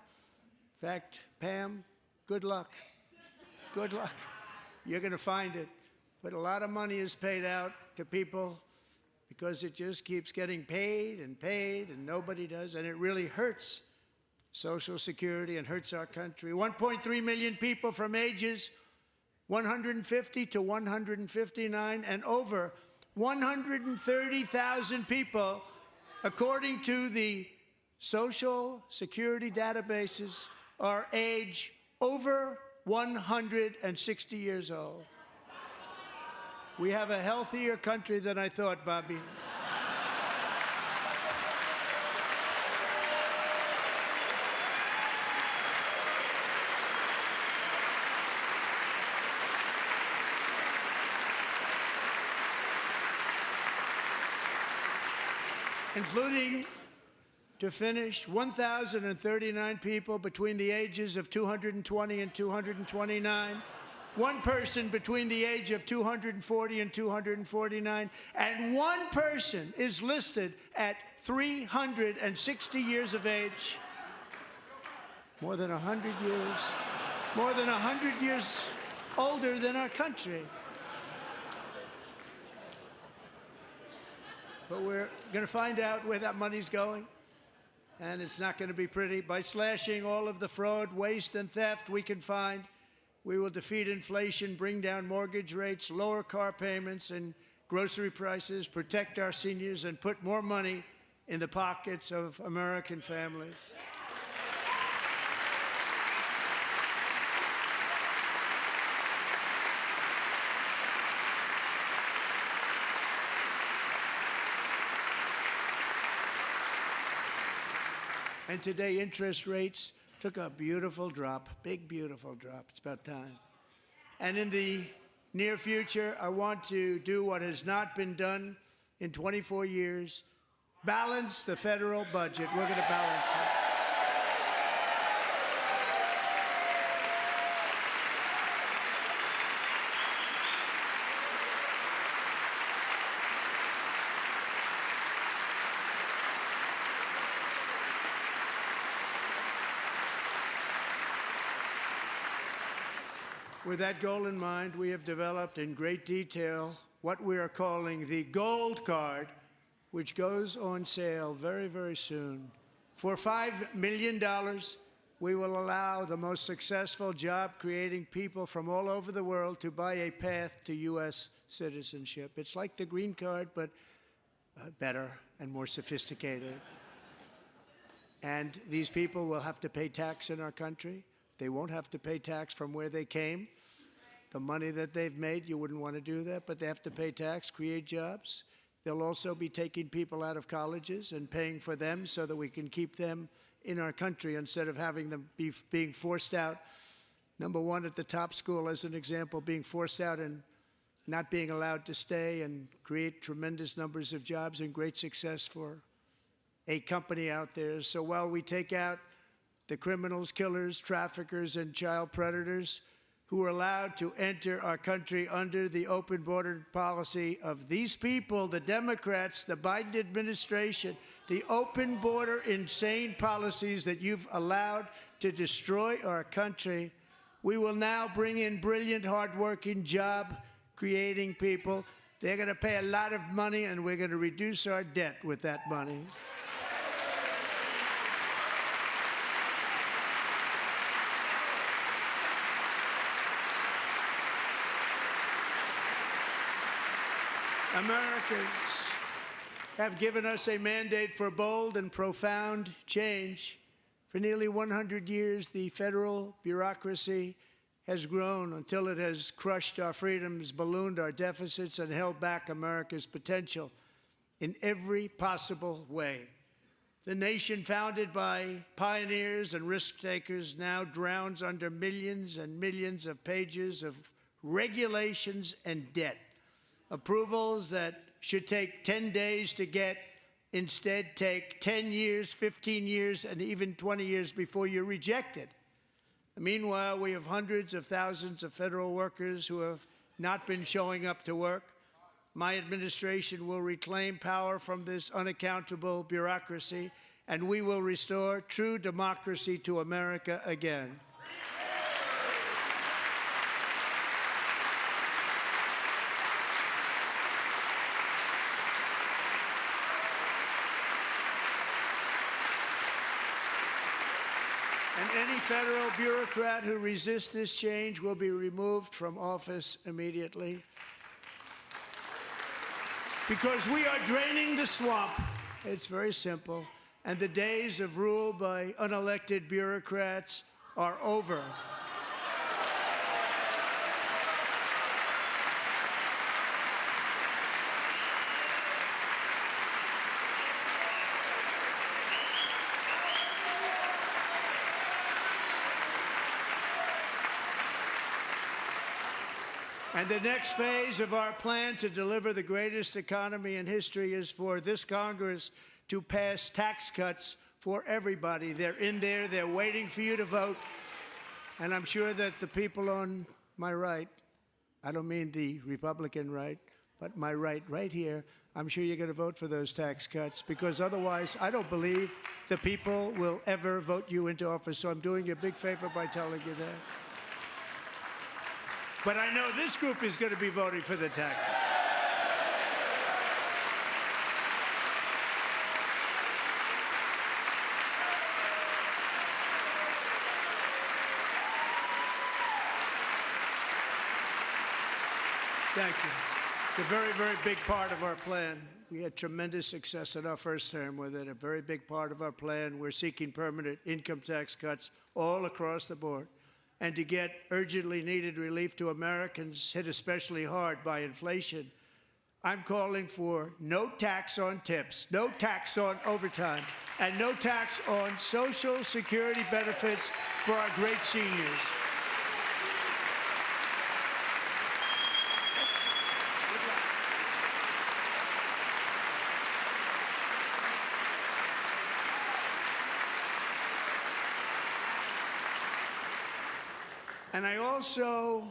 fact, Pam, good luck. Good luck. You're going to find it. But a lot of money is paid out to people because it just keeps getting paid and nobody does, and it really hurts Social Security and hurts our country. 1.3 million people from ages 150 to 159, and over 130,000 people, according to the Social Security databases, are age over 160 years old. We have a healthier country than I thought, Bobby. Including, to finish, 1,039 people between the ages of 220 and 229, one person between the age of 240 and 249, and one person is listed at 360 years of age. More than 100 years older than our country. But we're going to find out where that money's going, and it's not going to be pretty. By slashing all of the fraud, waste, and theft we can find, we will defeat inflation, bring down mortgage rates, lower car payments and grocery prices, protect our seniors, and put more money in the pockets of American families. And today, interest rates took a beautiful drop, big, beautiful drop. It's about time. And in the near future, I want to do what has not been done in 24 years, balance the federal budget. We're going to balance it. With that goal in mind, we have developed in great detail what we are calling the Gold Card, which goes on sale very, very soon. For $5 million, we will allow the most successful job-creating people from all over the world to buy a path to U.S. citizenship. It's like the green card, but better and more sophisticated. And these people will have to pay tax in our country. They won't have to pay tax from where they came. The money that they've made, you wouldn't want to do that, but they have to pay tax, create jobs. They'll also be taking people out of colleges and paying for them so that we can keep them in our country instead of having them being forced out. Number one, at the top school, as an example, being forced out and not being allowed to stay and create tremendous numbers of jobs and great success for a company out there. So while we take out the criminals, killers, traffickers, and child predators who are allowed to enter our country under the open border policy of these people, the Democrats, the Biden administration, the open border insane policies that you've allowed to destroy our country, we will now bring in brilliant, hardworking, job-creating people. They're going to pay a lot of money, and we're going to reduce our debt with that money. Americans have given us a mandate for bold and profound change. For nearly 100 years, the federal bureaucracy has grown until it has crushed our freedoms, ballooned our deficits, and held back America's potential in every possible way. The nation founded by pioneers and risk-takers now drowns under millions and millions of pages of regulations and debt. Approvals that should take 10 days to get instead take 10 years, 15 years, and even 20 years before you're rejected. Meanwhile, we have hundreds of thousands of federal workers who have not been showing up to work. My administration will reclaim power from this unaccountable bureaucracy, and we will restore true democracy to America again. any federal bureaucrat who resists this change will be removed from office immediately. Because we are draining the swamp. It's very simple. And the days of rule by unelected bureaucrats are over. And the next phase of our plan to deliver the greatest economy in history is for this Congress to pass tax cuts for everybody. They're in there, they're waiting for you to vote. And I'm sure that the people on my right, I don't mean the Republican right, but my right here, I'm sure you're going to vote for those tax cuts, because otherwise I don't believe the people will ever vote you into office. So I'm doing you a big favor by telling you that. But I know this group is going to be voting for the tax. Thank you. It's a very, very big part of our plan. We had tremendous success in our first term with it. A very big part of our plan. We're seeking permanent income tax cuts all across the board. And to get urgently needed relief to Americans hit especially hard by inflation, I'm calling for no tax on tips, no tax on overtime, and no tax on Social Security benefits for our great seniors. And I also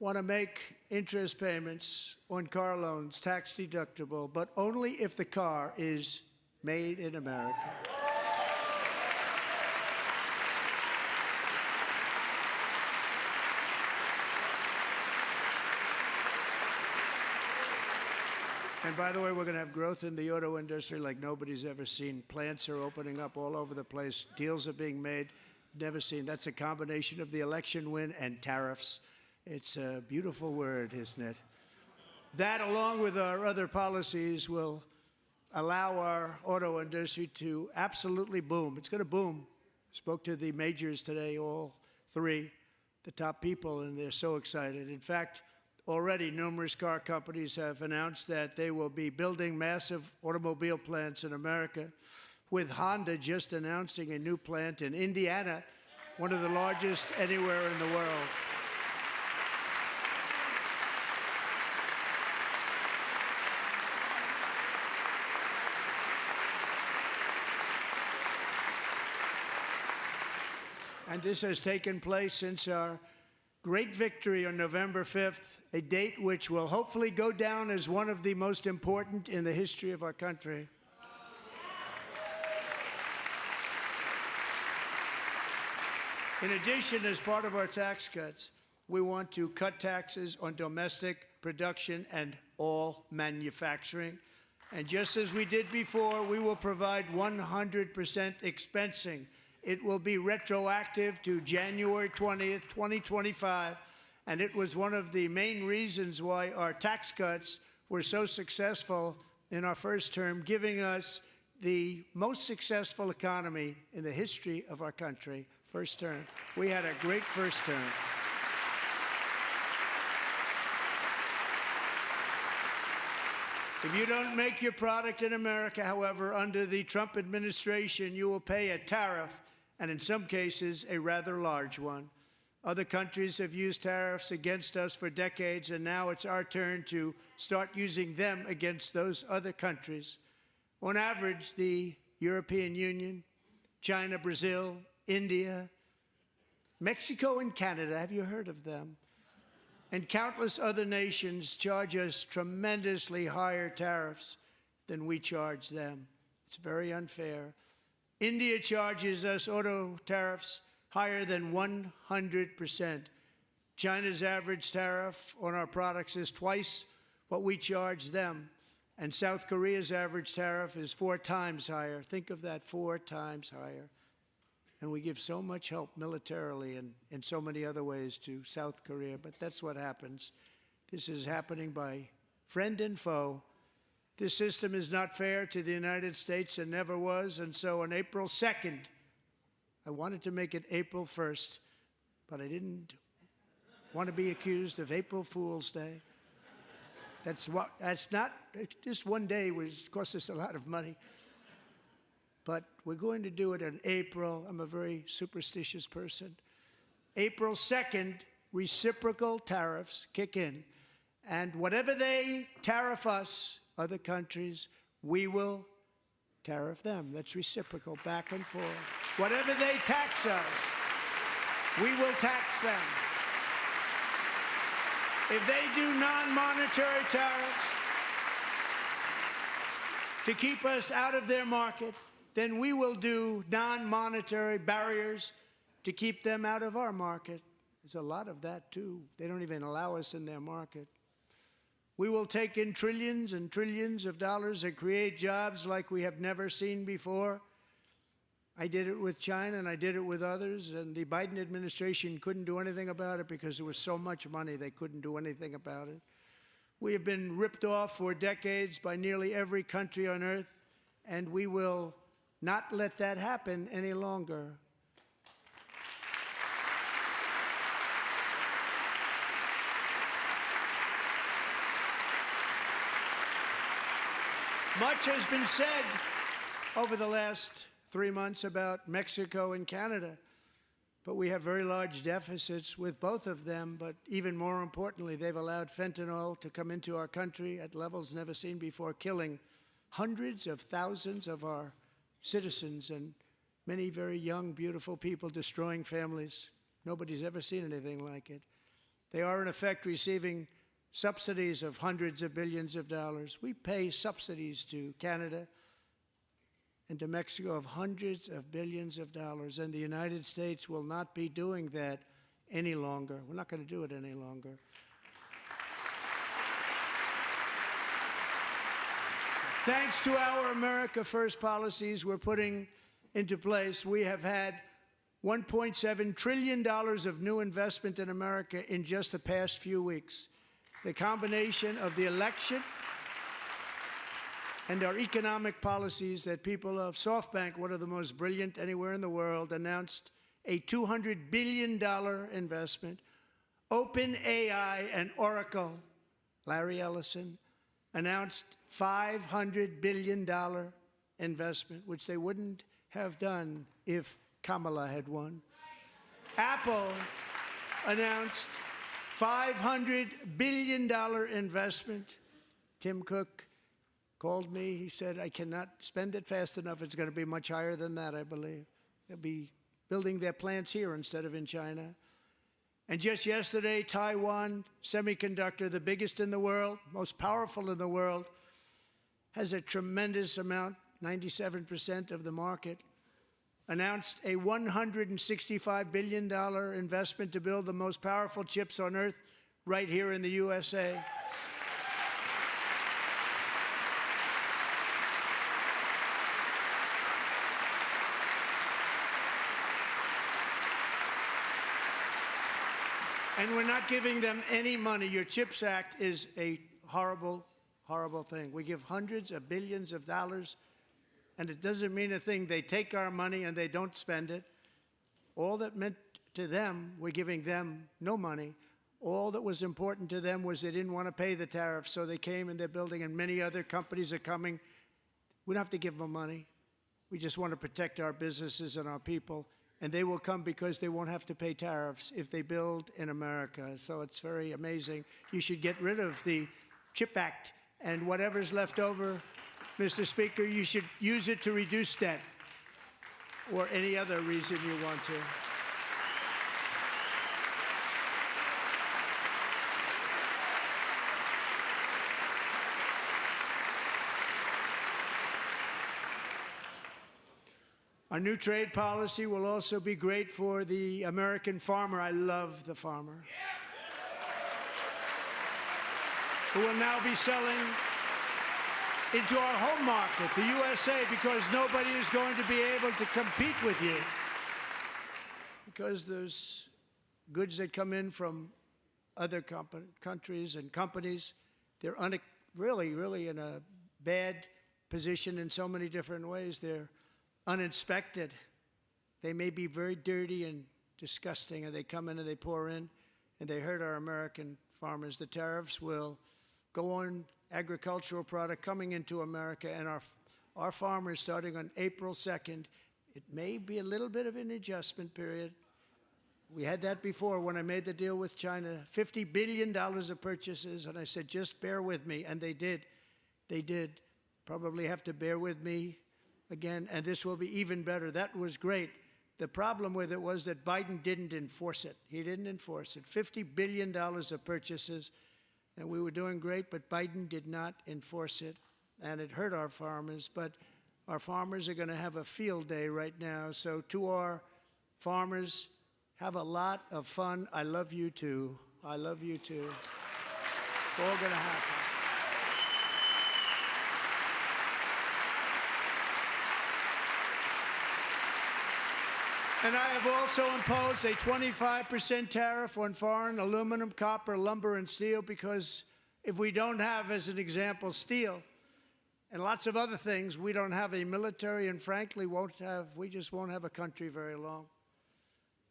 want to make interest payments on car loans tax deductible, but only if the car is made in America. And by the way, we're going to have growth in the auto industry like nobody's ever seen. Plants are opening up all over the place. Deals are being made. Never seen. That's a combination of the election win and tariffs. It's a beautiful word, isn't it? That, along with our other policies, will allow our auto industry to absolutely boom. It's going to boom. Spoke to the majors today, all three, the top people, and they're so excited. In fact, already numerous car companies have announced that they will be building massive automobile plants in America, with Honda just announcing a new plant in Indiana, one of the largest anywhere in the world. And this has taken place since our great victory on November 5th, a date which will hopefully go down as one of the most important in the history of our country. In addition, as part of our tax cuts, we want to cut taxes on domestic production and all manufacturing. And just as we did before, we will provide 100% expensing. It will be retroactive to January 20th, 2025. And it was one of the main reasons why our tax cuts were so successful in our first term, giving us the most successful economy in the history of our country. First term. We had a great first term. If you don't make your product in America, however, under the Trump administration, you will pay a tariff, and in some cases, a rather large one. Other countries have used tariffs against us for decades, and now it's our turn to start using them against those other countries. On average, the European Union, China, Brazil, India, Mexico, and Canada, have you heard of them? And countless other nations charge us tremendously higher tariffs than we charge them. It's very unfair. India charges us auto tariffs higher than 100%. China's average tariff on our products is twice what we charge them. And South Korea's average tariff is 4 times higher. Think of that, 4 times higher. And we give so much help militarily and in so many other ways to South Korea, but that's what happens. This is happening by friend and foe. This system is not fair to the United States and never was, and so on April 2nd, I wanted to make it April 1st, but I didn't want to be accused of April Fool's Day. That's not, just one day was cost us a lot of money. But we're going to do it in April. I'm a very superstitious person. April 2nd, reciprocal tariffs kick in. And whatever they tariff us, other countries, we will tariff them. That's reciprocal, back and forth. Whatever they tax us, we will tax them. If they do non-monetary tariffs to keep us out of their market, then we will do non-monetary barriers to keep them out of our market. There's a lot of that, too. They don't even allow us in their market. We will take in trillions and trillions of dollars and create jobs like we have never seen before. I did it with China, and I did it with others, and the Biden administration couldn't do anything about it because there was so much money they couldn't do anything about it. We have been ripped off for decades by nearly every country on earth, and we will not let that happen any longer. Much has been said over the last 3 months about Mexico and Canada, but we have very large deficits with both of them. But even more importantly, they've allowed fentanyl to come into our country at levels never seen before, killing hundreds of thousands of our citizens and many very young, beautiful people, destroying families. Nobody's ever seen anything like it. They are, in effect, receiving subsidies of hundreds of billions of dollars. We pay subsidies to Canada and to Mexico of hundreds of billions of dollars, and the United States will not be doing that any longer. We're not going to do it any longer. Thanks to our America First policies we're putting into place, we have had $1.7 trillion of new investment in America in just the past few weeks. The combination of the election and our economic policies that people of SoftBank, one of the most brilliant anywhere in the world, announced a $200 billion investment. OpenAI and Oracle, Larry Ellison, announced $500 billion investment, which they wouldn't have done if Kamala had won. Apple announced $500 billion investment. Tim Cook called me. He said, I cannot spend it fast enough. It's going to be much higher than that, I believe. They'll be building their plants here instead of in China. And just yesterday, Taiwan Semiconductor, the biggest in the world, most powerful in the world, has a tremendous amount, 97% of the market, announced a $165 billion investment to build the most powerful chips on earth right here in the USA. And we're not giving them any money. Your CHIPS Act is a horrible, horrible thing. We give hundreds of billions of dollars, and it doesn't mean a thing. They take our money and they don't spend it. All that meant to them, we're giving them no money. All that was important to them was they didn't want to pay the tariffs, so they came and they're building, and many other companies are coming. We don't have to give them money. We just want to protect our businesses and our people. And they will come because they won't have to pay tariffs if they build in America. So it's very amazing. You should get rid of the CHIP Act, and whatever's left over, Mr. Speaker, you should use it to reduce debt or any other reason you want to. Our new trade policy will also be great for the American farmer. I love the farmer. Who will now be selling into our home market, the USA, because nobody is going to be able to compete with you. because there's goods that come in from other countries and companies. They're really in a bad position in so many different ways. They're uninspected. They may be very dirty and disgusting, and they come in and they pour in, and they hurt our American farmers. The tariffs will go on agricultural product coming into America, and our farmers, starting on April 2nd, it may be a little bit of an adjustment period. We had that before when I made the deal with China, $50 billion of purchases, and I said, just bear with me, and they did. They did. Probably have to bear with me again, and this will be even better. That was great. The problem with it was that Biden didn't enforce it. He didn't enforce it. $50 billion of purchases, and we were doing great, but Biden did not enforce it, and it hurt our farmers. But our farmers are going to have a field day right now. So to our farmers, have a lot of fun. I love you too. I love you too. It's all going to happen. And I have also imposed a 25% tariff on foreign aluminum, copper, lumber, and steel, because if we don't have, as an example, steel and lots of other things, we don't have a military, and frankly, we just won't have a country very long.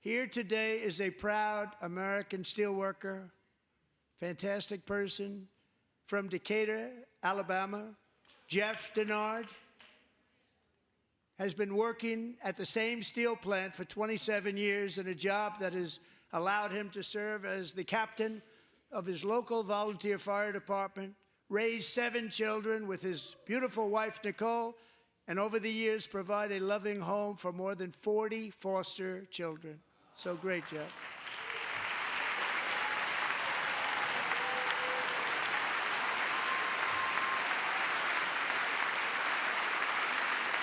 Here today is a proud American steelworker, fantastic person from Decatur, Alabama, Jeff Denard. Has been working at the same steel plant for 27 years in a job that has allowed him to serve as the captain of his local volunteer fire department, raise 7 children with his beautiful wife, Nicole, and over the years provide a loving home for more than 40 foster children. So great, Jeff.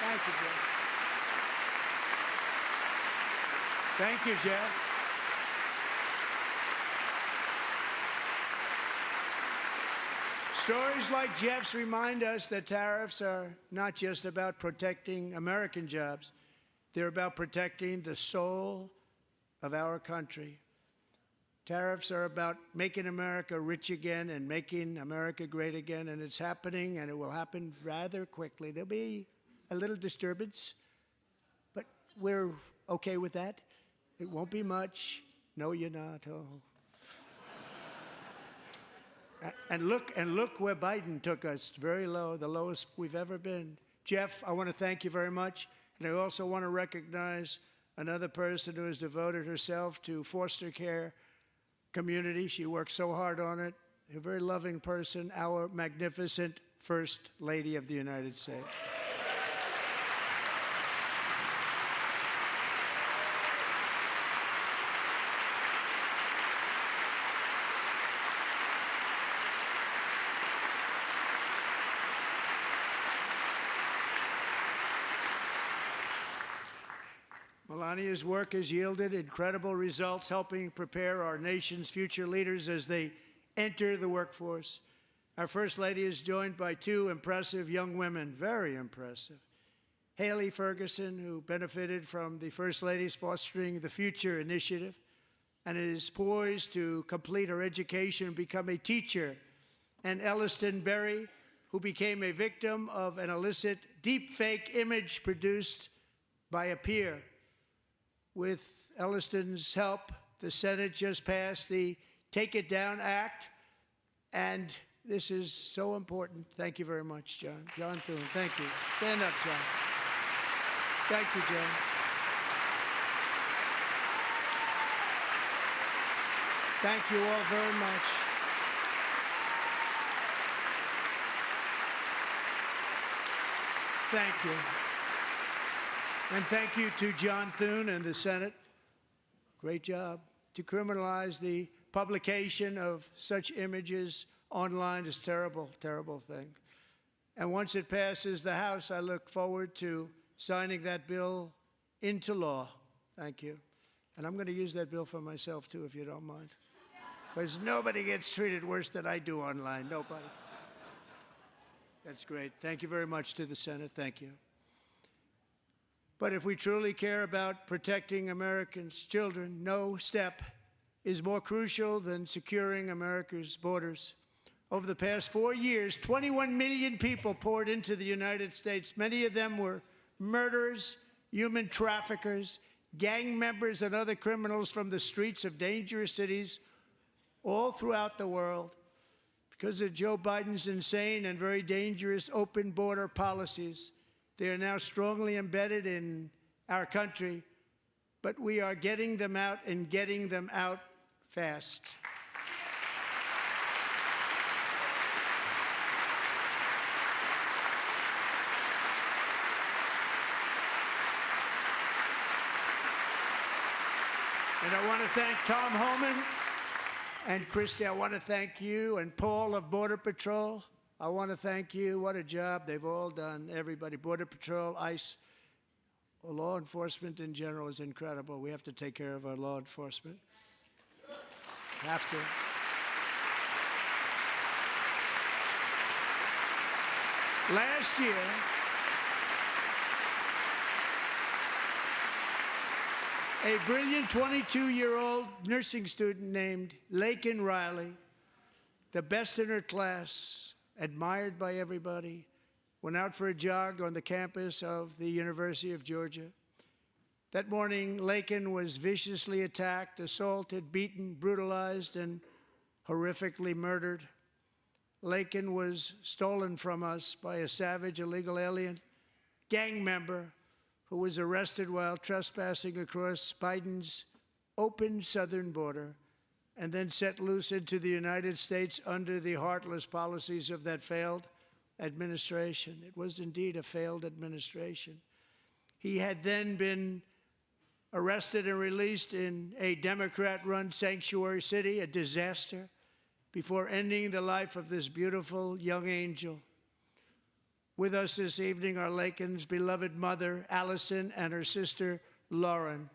Thank you, Jeff. Thank you, Jeff. Stories like Jeff's remind us that tariffs are not just about protecting American jobs. They're about protecting the soul of our country. Tariffs are about making America rich again and making America great again, and it's happening, and it will happen rather quickly. There'll be a little disturbance, but we're okay with that. It won't be much. No, you're not. Oh. And look where Biden took us, very low, the lowest we've ever been. Jeff, I want to thank you very much, and I also want to recognize another person who has devoted herself to foster care community. She works so hard on it. A very loving person, our magnificent First Lady of the United States. Melania's work has yielded incredible results, helping prepare our nation's future leaders as they enter the workforce. Our First Lady is joined by 2 impressive young women, very impressive. Haley Ferguson, who benefited from the First Lady's Fostering the Future initiative and is poised to complete her education and become a teacher. And Elliston Berry, who became a victim of an illicit deepfake image produced by a peer. With Elliston's help, the Senate just passed the Take It Down Act, and this is so important. Thank you very much, John. John Thune, thank you. Stand up, John. Thank you, John. Thank you all very much. Thank you. And thank you to John Thune and the Senate. Great job. To criminalize the publication of such images online is a terrible, terrible thing. And once it passes the House, I look forward to signing that bill into law. Thank you. And I'm going to use that bill for myself, too, if you don't mind. Because nobody gets treated worse than I do online. Nobody. That's great. Thank you very much to the Senate. Thank you. But if we truly care about protecting Americans' children, no step is more crucial than securing America's borders. Over the past 4 years, 21 million people poured into the United States. Many of them were murderers, human traffickers, gang members, and other criminals from the streets of dangerous cities all throughout the world. Because of Joe Biden's insane and very dangerous open border policies, they are now strongly embedded in our country, but we are getting them out and getting them out fast. And I want to thank Tom Homan and Christy. I want to thank you and Paul of Border Patrol. I want to thank you. What a job they've all done, everybody. Border Patrol, ICE, law enforcement in general is incredible. We have to take care of our law enforcement. Have to. Last year, a brilliant 22-year-old nursing student named Laken Riley, the best in her class, admired by everybody, went out for a jog on the campus of the University of Georgia. That morning, Laken was viciously attacked, assaulted, beaten, brutalized, and horrifically murdered. Laken was stolen from us by a savage illegal alien gang member who was arrested while trespassing across Biden's open southern border and then set loose into the United States under the heartless policies of that failed administration. It was indeed a failed administration. He had then been arrested and released in a Democrat-run sanctuary city, a disaster, before ending the life of this beautiful young angel. With us this evening are Laken's beloved mother, Allison, and her sister, Lauren.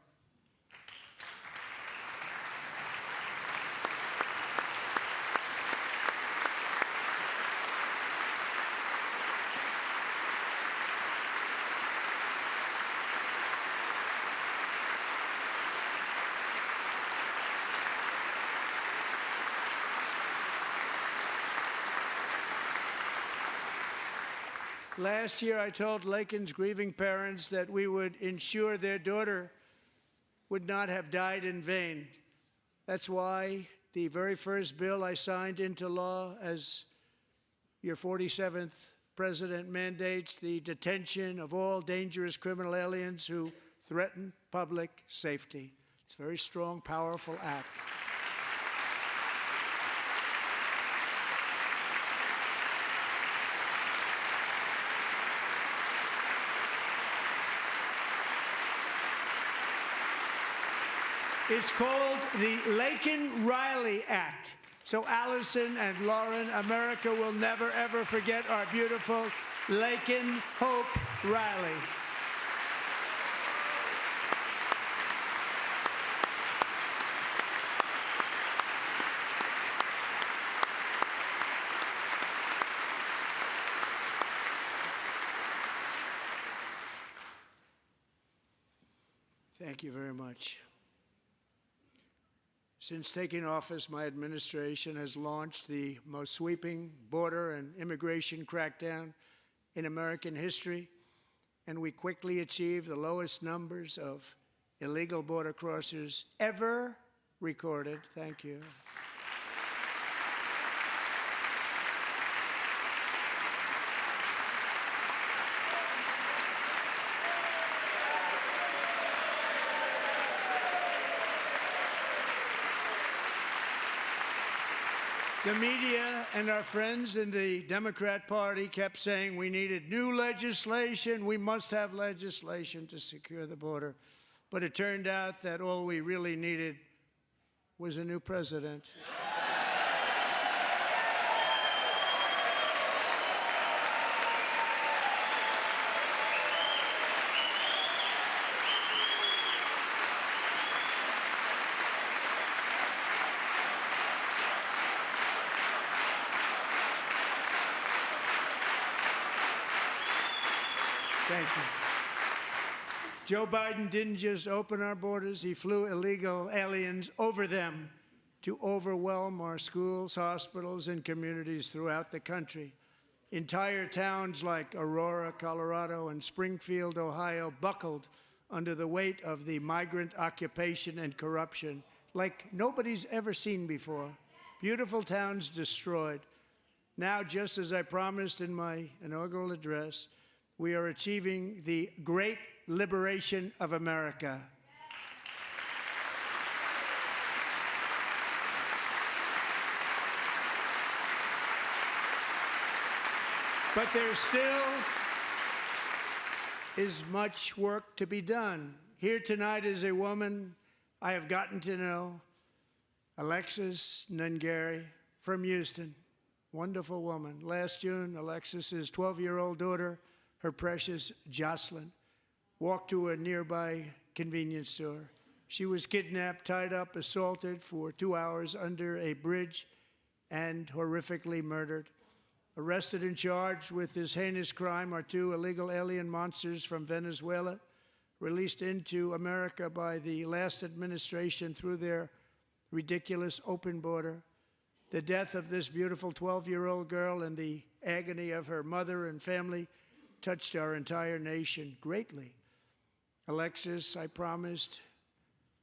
Last year, I told Laken's grieving parents that we would ensure their daughter would not have died in vain. That's why the very first bill I signed into law as your 47th president mandates the detention of all dangerous criminal aliens who threaten public safety. It's a very strong, powerful act. It's called the Laken-Riley Act. So Allison and Lauren, America will never, ever forget our beautiful Laken Hope Riley. Thank you very much. Since taking office, my administration has launched the most sweeping border and immigration crackdown in American history, and we quickly achieved the lowest numbers of illegal border crossers ever recorded. Thank you. The media and our friends in the Democrat Party kept saying we needed new legislation, we must have legislation to secure the border. But it turned out that all we really needed was a new president. Thank you. Joe Biden didn't just open our borders, he flew illegal aliens over them to overwhelm our schools, hospitals, and communities throughout the country. Entire towns like Aurora, Colorado, and Springfield, Ohio, buckled under the weight of the migrant occupation and corruption like nobody's ever seen before. Beautiful towns destroyed. Now, just as I promised in my inaugural address, we are achieving the great liberation of America. But there still is much work to be done. Here tonight is a woman I have gotten to know, Alexis Nungary from Houston. Wonderful woman. Last June, Alexis's 12-year-old daughter, her precious Jocelyn, walked to a nearby convenience store. She was kidnapped, tied up, assaulted for 2 hours under a bridge, and horrifically murdered. Arrested and charged with this heinous crime are 2 illegal alien monsters from Venezuela, released into America by the last administration through their ridiculous open border. The death of this beautiful 12-year-old girl and the agony of her mother and family touched our entire nation greatly. Alexis, I promised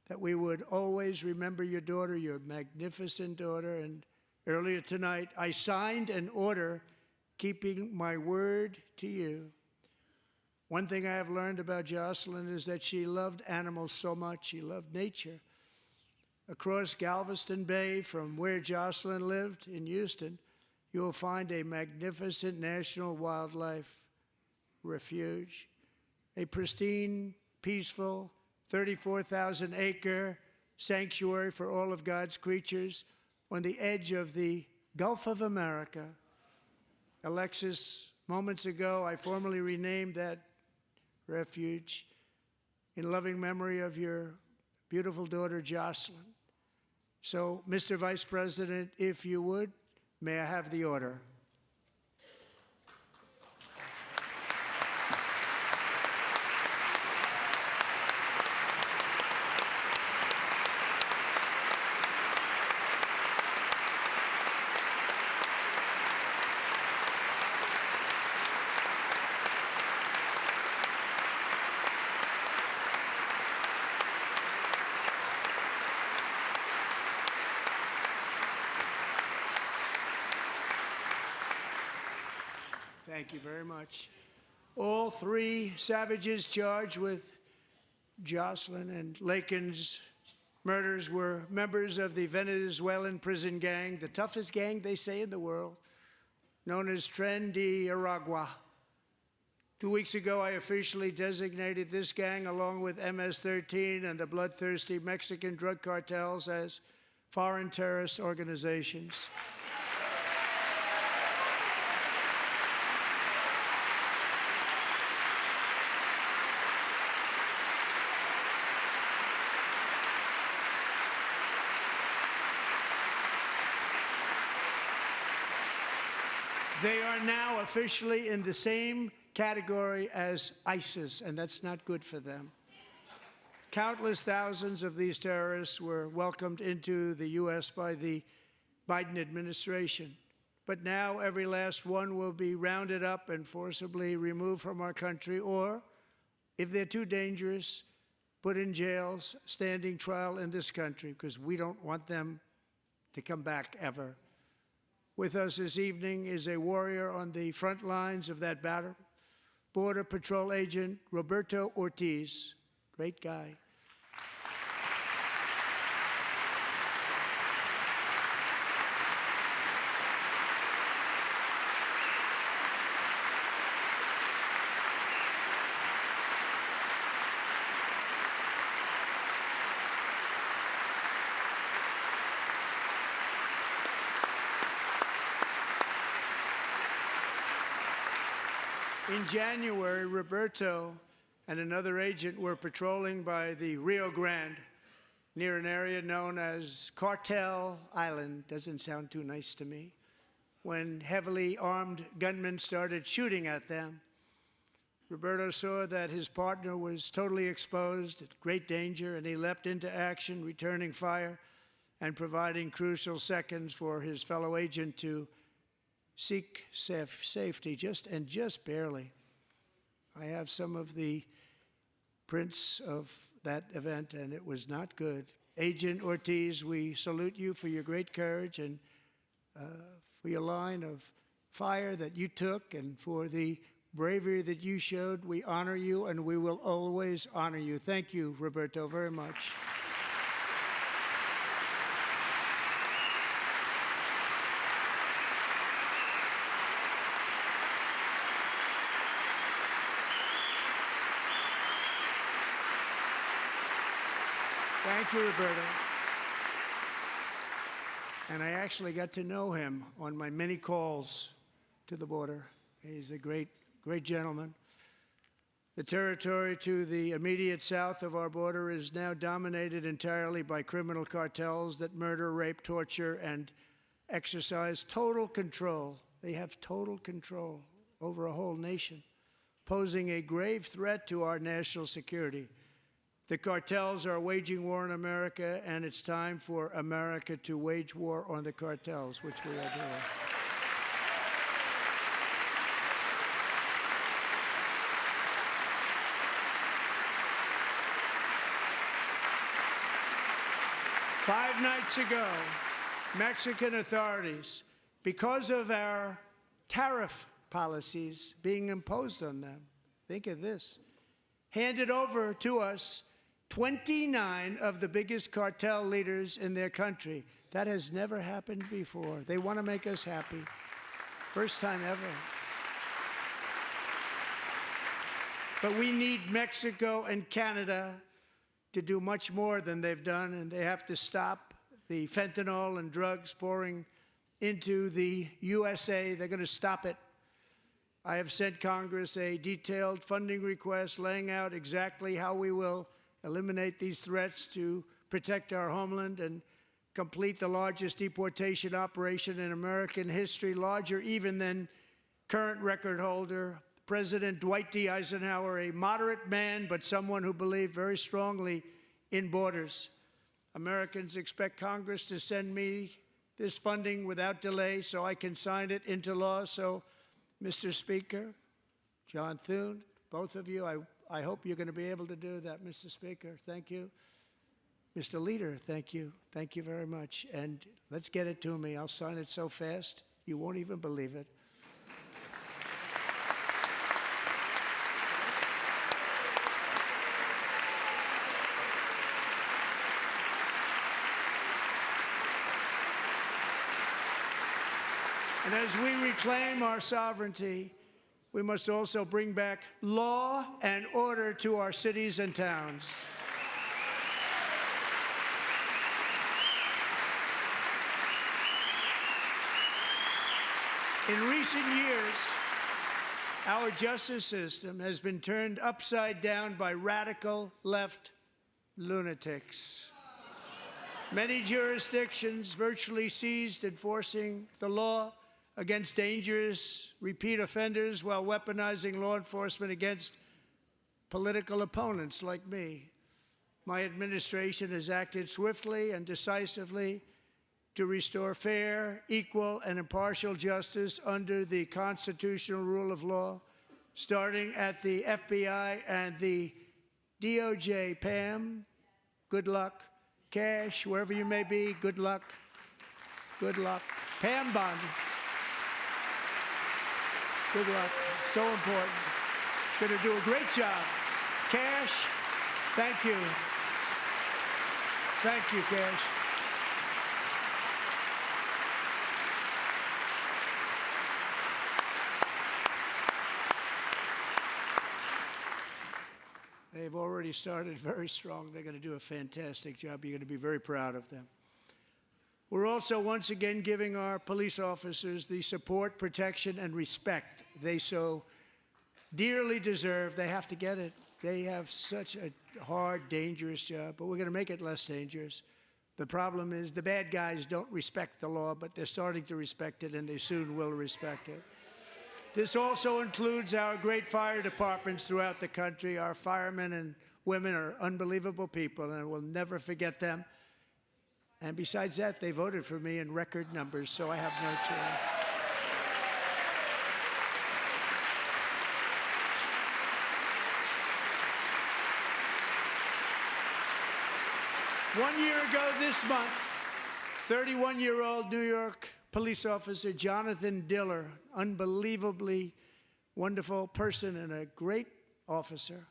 that we would always remember your daughter, your magnificent daughter, and earlier tonight, I signed an order keeping my word to you. One thing I have learned about Jocelyn is that she loved animals so much. She loved nature. Across Galveston Bay, from where Jocelyn lived in Houston, you will find a magnificent national wildlife refuge, a pristine, peaceful, 34,000-acre sanctuary for all of God's creatures on the edge of the Gulf of America. Alexis, moments ago, I formally renamed that refuge in loving memory of your beautiful daughter, Jocelyn. So, Mr. Vice President, if you would, may I have the order? Thank you very much. All 3 savages charged with Jocelyn and Lakin's murders were members of the Venezuelan prison gang, the toughest gang, they say, in the world, known as Tren de Aragua. 2 weeks ago, I officially designated this gang, along with MS-13 and the bloodthirsty Mexican drug cartels, as foreign terrorist organizations. They are now officially in the same category as ISIS, and that's not good for them. Countless thousands of these terrorists were welcomed into the U.S. by the Biden administration. But now every last one will be rounded up and forcibly removed from our country, or, if they're too dangerous, put in jails, standing trial in this country, because we don't want them to come back ever. With us this evening is a warrior on the front lines of that battle, Border Patrol Agent Roberto Ortiz. Great guy. In January, Roberto and another agent were patrolling by the Rio Grande near an area known as Cartel Island. Doesn't sound too nice to me. When heavily armed gunmen started shooting at them. Roberto saw that his partner was totally exposed, at great danger, and he leapt into action, returning fire and providing crucial seconds for his fellow agent to seek safety, just barely. I have some of the prints of that event, and it was not good. Agent Ortiz, we salute you for your great courage and for your line of fire that you took and for the bravery that you showed. We honor you, and we will always honor you. Thank you, Roberto, very much. Thank you, Roberto. And I actually got to know him on my many calls to the border. He's a great gentleman. The territory to the immediate south of our border is now dominated entirely by criminal cartels that murder, rape, torture, and exercise total control. They have total control over a whole nation, posing a grave threat to our national security. The cartels are waging war in America, and it's time for America to wage war on the cartels, which we are doing. Five nights ago, Mexican authorities, because of our tariff policies being imposed on them, think of this, handed over to us 29 of the biggest cartel leaders in their country. That has never happened before. They want to make us happy. First time ever. But we need Mexico and Canada to do much more than they've done, and they have to stop the fentanyl and drugs pouring into the USA. They're going to stop it. I have sent Congress a detailed funding request laying out exactly how we will eliminate these threats to protect our homeland and complete the largest deportation operation in American history, larger even than current record holder, President Dwight D. Eisenhower, a moderate man, but someone who believed very strongly in borders. Americans expect Congress to send me this funding without delay so I can sign it into law. So, Mr. Speaker, John Thune, both of you, I hope you're going to be able to do that, Mr. Speaker. Thank you. Mr. Leader, thank you. Thank you very much. And let's get it to me. I'll sign it so fast, you won't even believe it. And as we reclaim our sovereignty, we must also bring back law and order to our cities and towns. In recent years, our justice system has been turned upside down by radical left lunatics. Many jurisdictions virtually ceased enforcing the law against dangerous repeat offenders while weaponizing law enforcement against political opponents like me. My administration has acted swiftly and decisively to restore fair, equal, and impartial justice under the constitutional rule of law, starting at the FBI and the DOJ. Pam, good luck. Cash, wherever you may be, good luck. Good luck. Pam Bondi. Good luck. So important. Going to do a great job. Cash, thank you. Thank you, Cash. They've already started very strong. They're going to do a fantastic job. You're going to be very proud of them. We're also once again giving our police officers the support, protection, and respect they so dearly deserve. They have to get it. They have such a hard, dangerous job, but we're going to make it less dangerous. The problem is the bad guys don't respect the law, but they're starting to respect it, and they soon will respect it. This also includes our great fire departments throughout the country. Our firemen and women are unbelievable people, and we'll never forget them. And besides that, they voted for me in record numbers, so I have no choice. One year ago this month, 31-year-old New York police officer Jonathan Diller, unbelievably wonderful person and a great officer,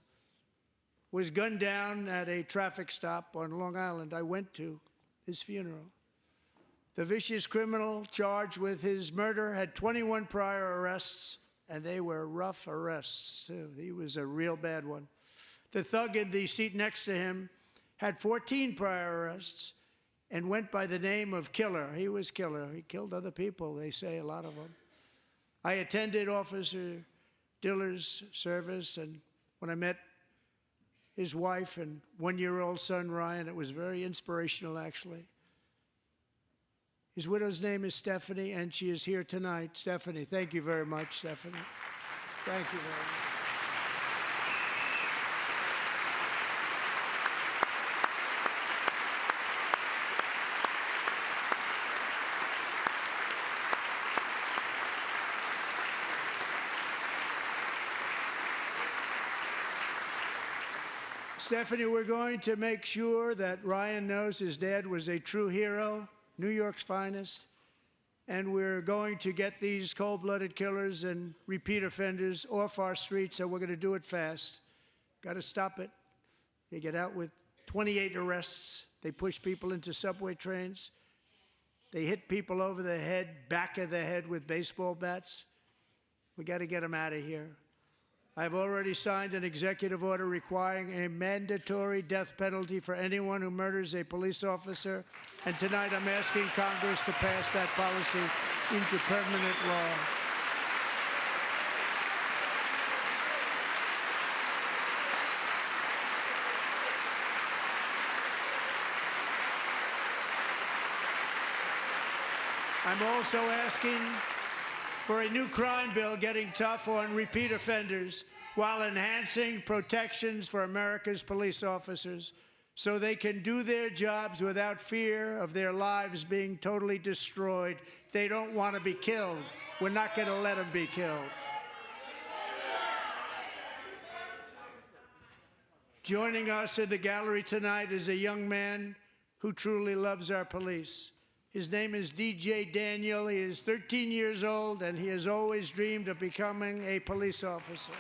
was gunned down at a traffic stop on Long Island. I went to his funeral. The vicious criminal charged with his murder had 21 prior arrests, and they were rough arrests, too. He was a real bad one. The thug in the seat next to him had 14 prior arrests and went by the name of Killer. He was Killer. He killed other people, they say, a lot of them. I attended Officer Diller's service, and when I met his wife and one-year-old son, Ryan, it was very inspirational, actually. His widow's name is Stephanie, and she is here tonight. Stephanie, thank you very much, Stephanie. Thank you very much. Stephanie, we're going to make sure that Ryan knows his dad was a true hero, New York's finest, and we're going to get these cold-blooded killers and repeat offenders off our streets, so we're going to do it fast. Got to stop it. They get out with 28 arrests. They push people into subway trains. They hit people over the head, back of the head with baseball bats. We got to get them out of here. I've already signed an executive order requiring a mandatory death penalty for anyone who murders a police officer, and tonight I'm asking Congress to pass that policy into permanent law. I'm also asking for a new crime bill getting tough on repeat offenders while enhancing protections for America's police officers so they can do their jobs without fear of their lives being totally destroyed. They don't want to be killed. We're not going to let them be killed. Joining us in the gallery tonight is a young man who truly loves our police. His name is DJ Daniel. He is 13 years old, and he has always dreamed of becoming a police officer.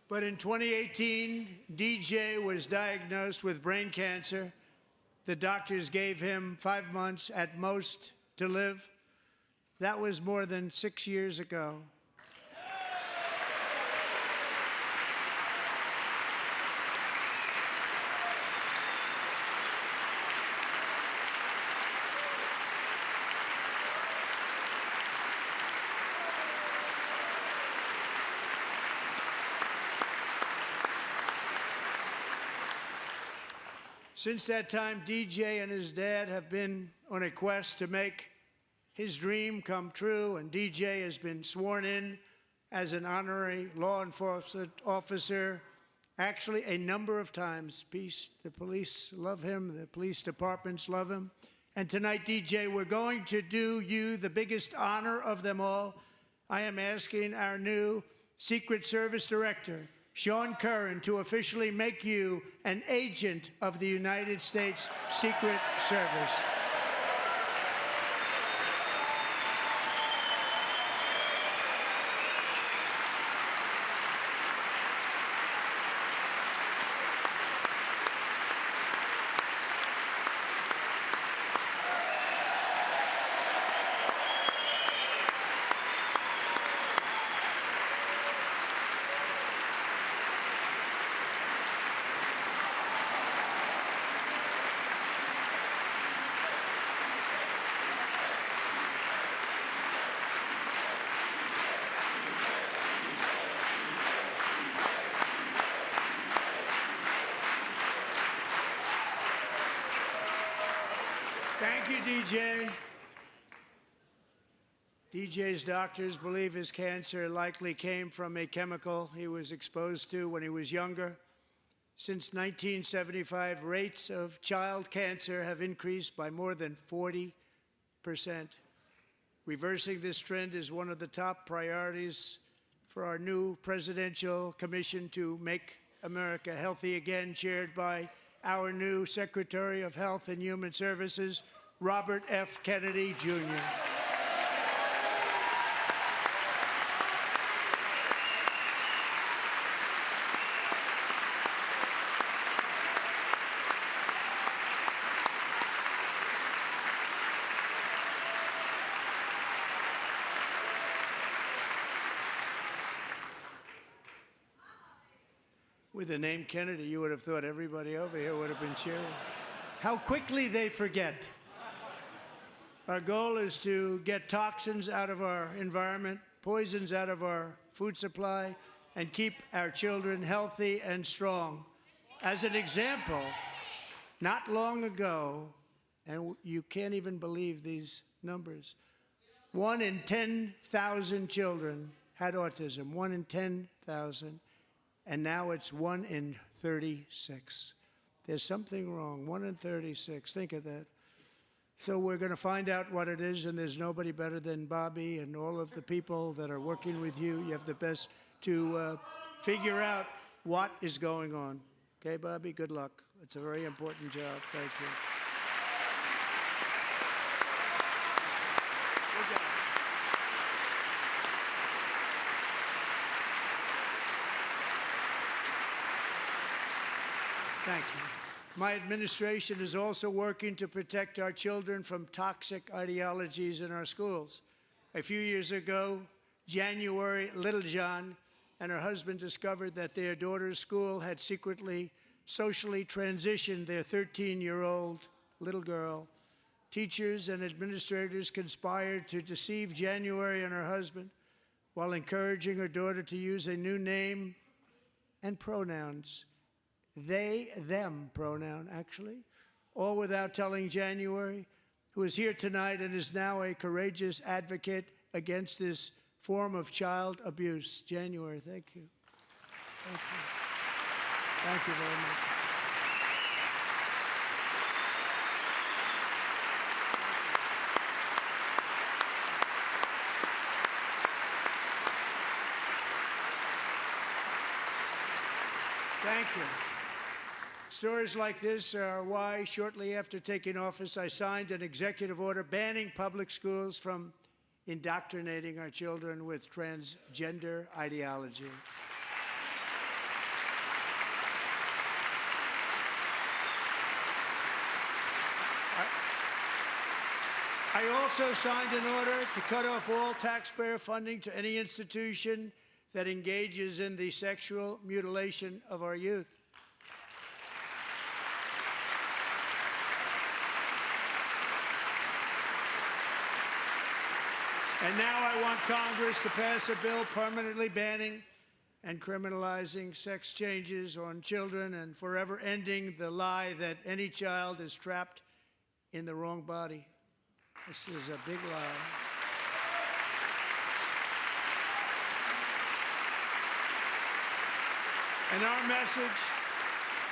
But in 2018, DJ was diagnosed with brain cancer. The doctors gave him 5 months at most to live. That was more than 6 years ago. Since that time, DJ and his dad have been on a quest to make his dream come true, and DJ has been sworn in as an honorary law enforcement officer, actually a number of times. The police love him, the police departments love him. And tonight, DJ, we're going to do you the biggest honor of them all. I am asking our new Secret Service Director, Sean Curran, to officially make you an agent of the United States Secret Service. Thank you, DJ. DJ's doctors believe his cancer likely came from a chemical he was exposed to when he was younger. Since 1975, rates of child cancer have increased by more than 40%. Reversing this trend is one of the top priorities for our new presidential commission to make America healthy again, chaired by our new Secretary of Health and Human Services, Robert F. Kennedy, Jr. With the name Kennedy, you would have thought everybody over here would have been cheering. How quickly they forget. Our goal is to get toxins out of our environment, poisons out of our food supply, and keep our children healthy and strong. As an example, not long ago, and you can't even believe these numbers, 1 in 10,000 children had autism, 1 in 10,000. And now it's 1 in 36. There's something wrong, 1 in 36, think of that. So we're going to find out what it is, and there's nobody better than Bobby and all of the people that are working with you. You have the best to figure out what is going on. Okay, Bobby, good luck. It's a very important job. Thank you. Good job. Thank you. My administration is also working to protect our children from toxic ideologies in our schools. A few years ago, January Littlejohn and her husband discovered that their daughter's school had secretly socially transitioned their 13-year-old little girl. Teachers and administrators conspired to deceive January and her husband while encouraging her daughter to use a new name and pronouns. They, them pronoun, actually, all without telling January, who is here tonight and is now a courageous advocate against this form of child abuse. January, thank you. Thank you. Thank you very much. Thank you. Stories like this are why, shortly after taking office, I signed an executive order banning public schools from indoctrinating our children with transgender ideology. I also signed an order to cut off all taxpayer funding to any institution that engages in the sexual mutilation of our youth. And now I want Congress to pass a bill permanently banning and criminalizing sex changes on children and forever ending the lie that any child is trapped in the wrong body. This is a big lie. And our message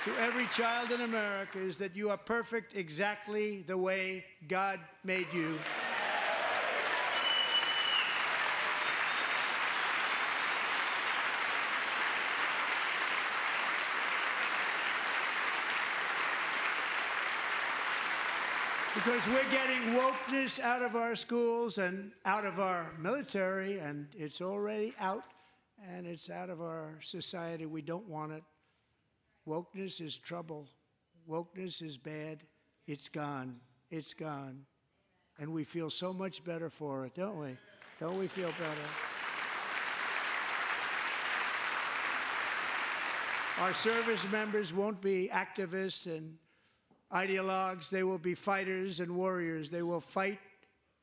to every child in America is that you are perfect exactly the way God made you. Because we're getting wokeness out of our schools and out of our military, and it's already out, and it's out of our society. We don't want it. Wokeness is trouble. Wokeness is bad. It's gone. It's gone. And we feel so much better for it, don't we? Don't we feel better? Our service members won't be activists and ideologues. They will be fighters and warriors. They will fight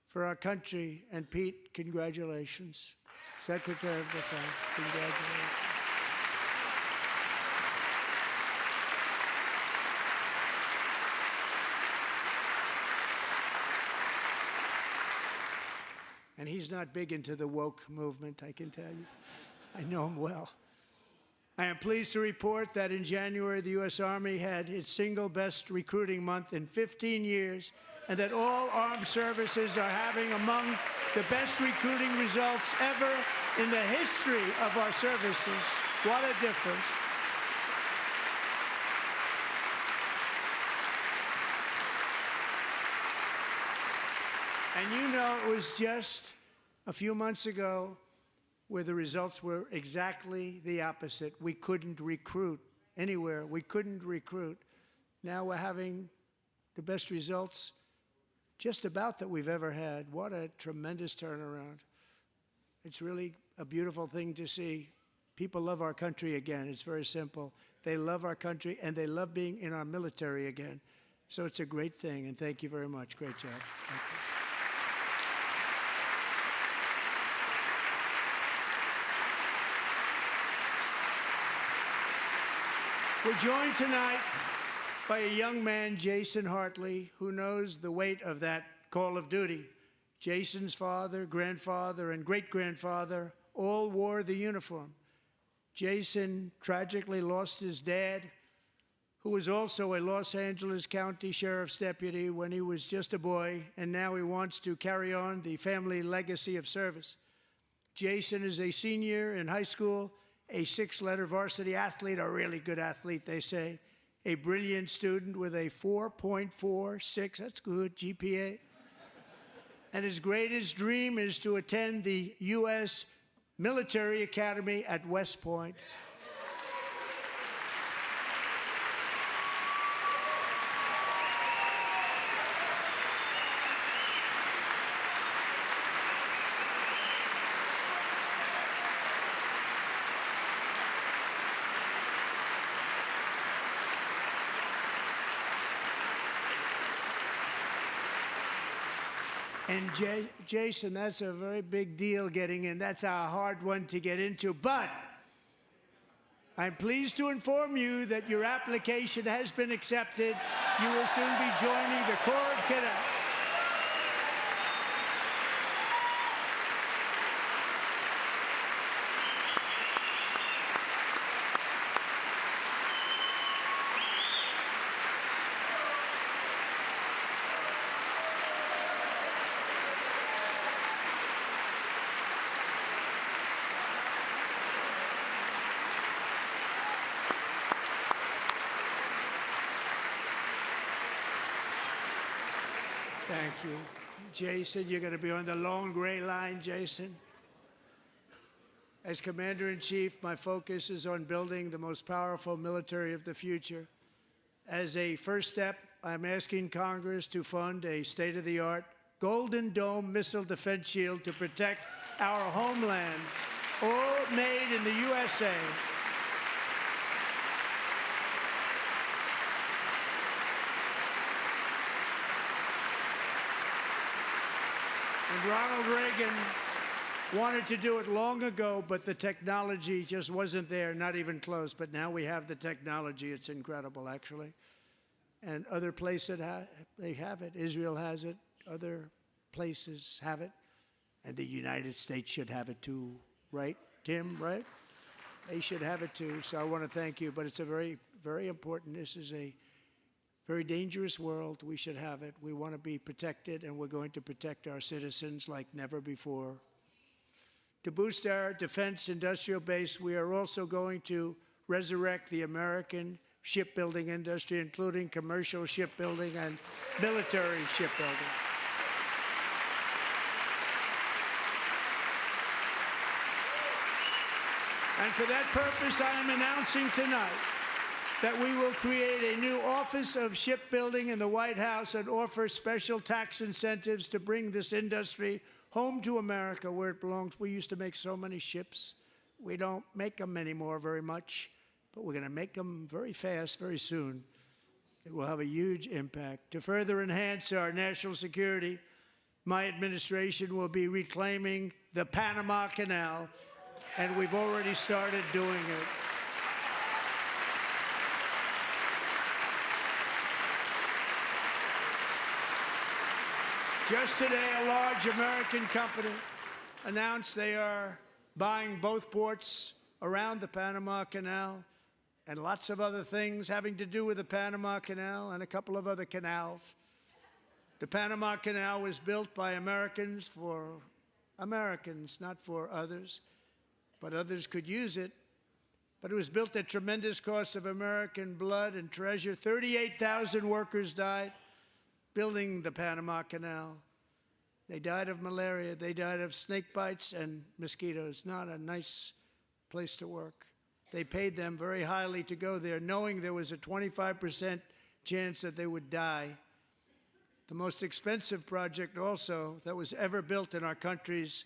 for our country. And Pete, congratulations. Secretary of Defense, congratulations. And he's not big into the woke movement, I can tell you. I know him well. I am pleased to report that in January, the U.S. Army had its single best recruiting month in 15 years, and that all armed services are having among the best recruiting results ever in the history of our services. What a difference. And you know, it was just a few months ago where the results were exactly the opposite. We couldn't recruit anywhere. We couldn't recruit. Now we're having the best results just about that we've ever had. What a tremendous turnaround. It's really a beautiful thing to see. People love our country again. It's very simple. They love our country, and they love being in our military again. So it's a great thing, and thank you very much. Great job. Thank you. We're joined tonight by a young man, Jason Hartley, who knows the weight of that call of duty. Jason's father, grandfather, and great-grandfather all wore the uniform. Jason tragically lost his dad, who was also a Los Angeles County Sheriff's deputy when he was just a boy, and now he wants to carry on the family legacy of service. Jason is a senior in high school, a 6-letter varsity athlete, a really good athlete, they say, a brilliant student with a 4.46, that's good, GPA. And his greatest dream is to attend the U.S. Military Academy at West Point. And Jason, that's a very big deal getting in. That's a hard one to get into. But I'm pleased to inform you that your application has been accepted. You will soon be joining the Corps of Cadets. Thank you. Jason, you're going to be on the long gray line, Jason. As Commander-in-Chief, my focus is on building the most powerful military of the future. As a first step, I'm asking Congress to fund a state-of-the-art Golden Dome missile defense shield to protect our homeland, all made in the USA. And Ronald Reagan wanted to do it long ago, but the technology just wasn't there, not even close. But now we have the technology. It's incredible, actually. And other places, they have it. Israel has it. Other places have it. And the United States should have it too, right, Tim, right? They should have it too. So I want to thank you. But it's a very, very important. This is a very dangerous world. We should have it. We want to be protected, and we're going to protect our citizens like never before. To boost our defense industrial base, we are also going to resurrect the American shipbuilding industry, including commercial shipbuilding and military shipbuilding. And for that purpose, I am announcing tonight that we will create a new Office of Shipbuilding in the White House and offer special tax incentives to bring this industry home to America where it belongs. We used to make so many ships. We don't make them anymore very much, but we're going to make them very fast, very soon. It will have a huge impact. To further enhance our national security, my administration will be reclaiming the Panama Canal, and we've already started doing it. Just today, a large American company announced they are buying both ports around the Panama Canal and lots of other things having to do with the Panama Canal and a couple of other canals. The Panama Canal was built by Americans for Americans, not for others, but others could use it. But it was built at tremendous cost of American blood and treasure. 38,000 workers died building the Panama Canal. They died of malaria. They died of snake bites and mosquitoes. Not a nice place to work. They paid them very highly to go there, knowing there was a 25% chance that they would die. The most expensive project also that was ever built in our country's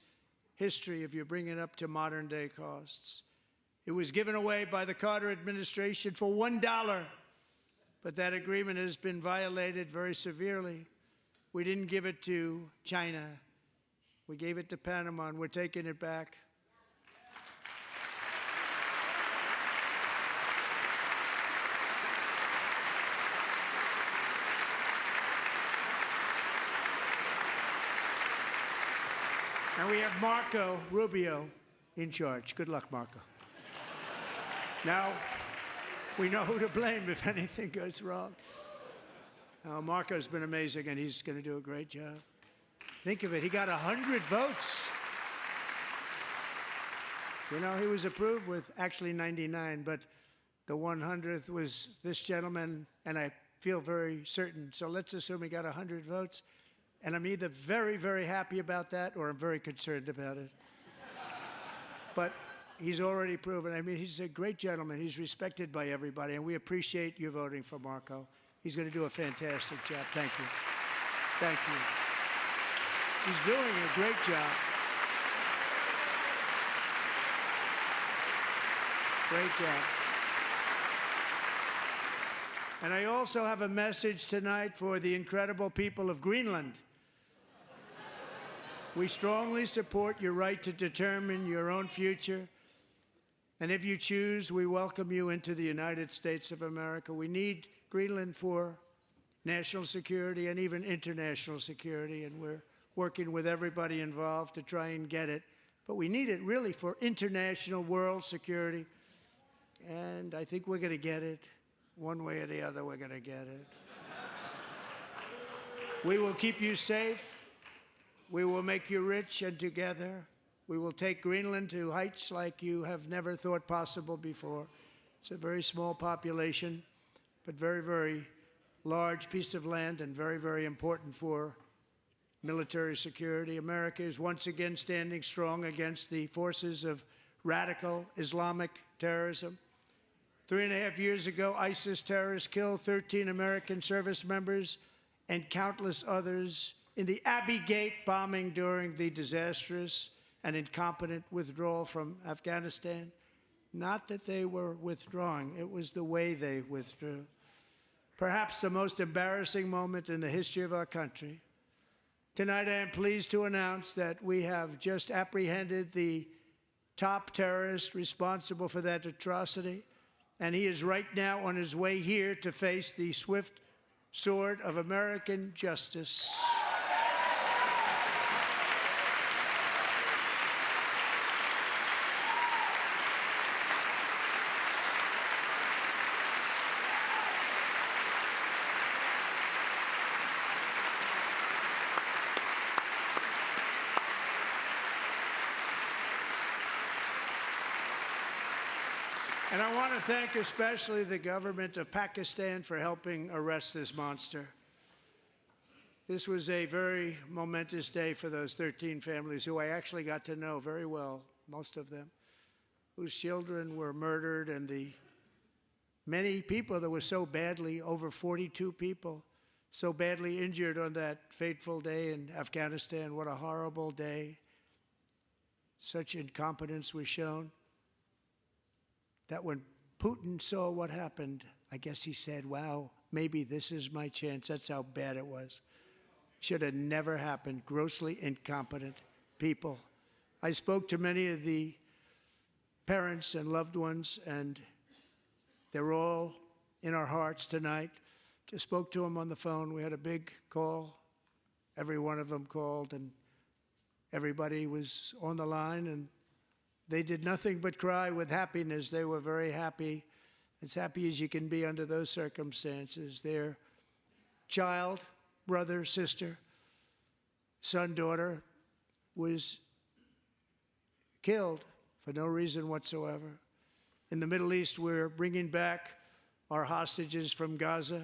history, if you bring it up to modern day costs. It was given away by the Carter administration for $1, but that agreement has been violated very severely. We didn't give it to China. We gave it to Panama, and we're taking it back. And we have Marco Rubio in charge. Good luck, Marco. Now, we know who to blame if anything goes wrong. Marco's been amazing, and he's going to do a great job. Think of it. He got 100 votes. You know, he was approved with actually 99, but the 100th was this gentleman, and I feel very certain. So let's assume he got 100 votes. And I'm either very, very happy about that or I'm very concerned about it. But he's already proven. I mean, he's a great gentleman. He's respected by everybody, and we appreciate you voting for Marco. He's going to do a fantastic job. Thank you. Thank you. He's doing a great job. Great job. And I also have a message tonight for the incredible people of Greenland. We strongly support your right to determine your own future. And if you choose, we welcome you into the United States of America. We need Greenland for national security and even international security, and we're working with everybody involved to try and get it. But we need it really for international world security, and I think we're going to get it. One way or the other, we're going to get it. We will keep you safe. We will make you rich, and together we will take Greenland to heights like you have never thought possible before. It's a very small population, but very, very large piece of land and very, very important for military security. America is once again standing strong against the forces of radical Islamic terrorism. 3.5 years ago, ISIS terrorists killed 13 American service members and countless others in the Abbey Gate bombing during the disastrous and incompetent withdrawal from Afghanistan. Not that they were withdrawing, it was the way they withdrew. Perhaps the most embarrassing moment in the history of our country. Tonight, I am pleased to announce that we have just apprehended the top terrorist responsible for that atrocity, and he is right now on his way here to face the swift sword of American justice. And I want to thank especially the government of Pakistan for helping arrest this monster. This was a very momentous day for those 13 families who I actually got to know very well, most of them, whose children were murdered, and the many people that were so badly, over 42 people, so badly injured on that fateful day in Afghanistan. What a horrible day. Such incompetence was shown that when Putin saw what happened, I guess he said, wow, maybe this is my chance. That's how bad it was. Should have never happened. Grossly incompetent people. I spoke to many of the parents and loved ones, and they're all in our hearts tonight. Just spoke to them on the phone. We had a big call. Every one of them called, and Everybody was on the line, and they did nothing but cry with happiness. They were very happy, as happy as you can be under those circumstances. Their child, brother, sister, son, daughter was killed for no reason whatsoever. In the Middle East, we're bringing back our hostages from Gaza.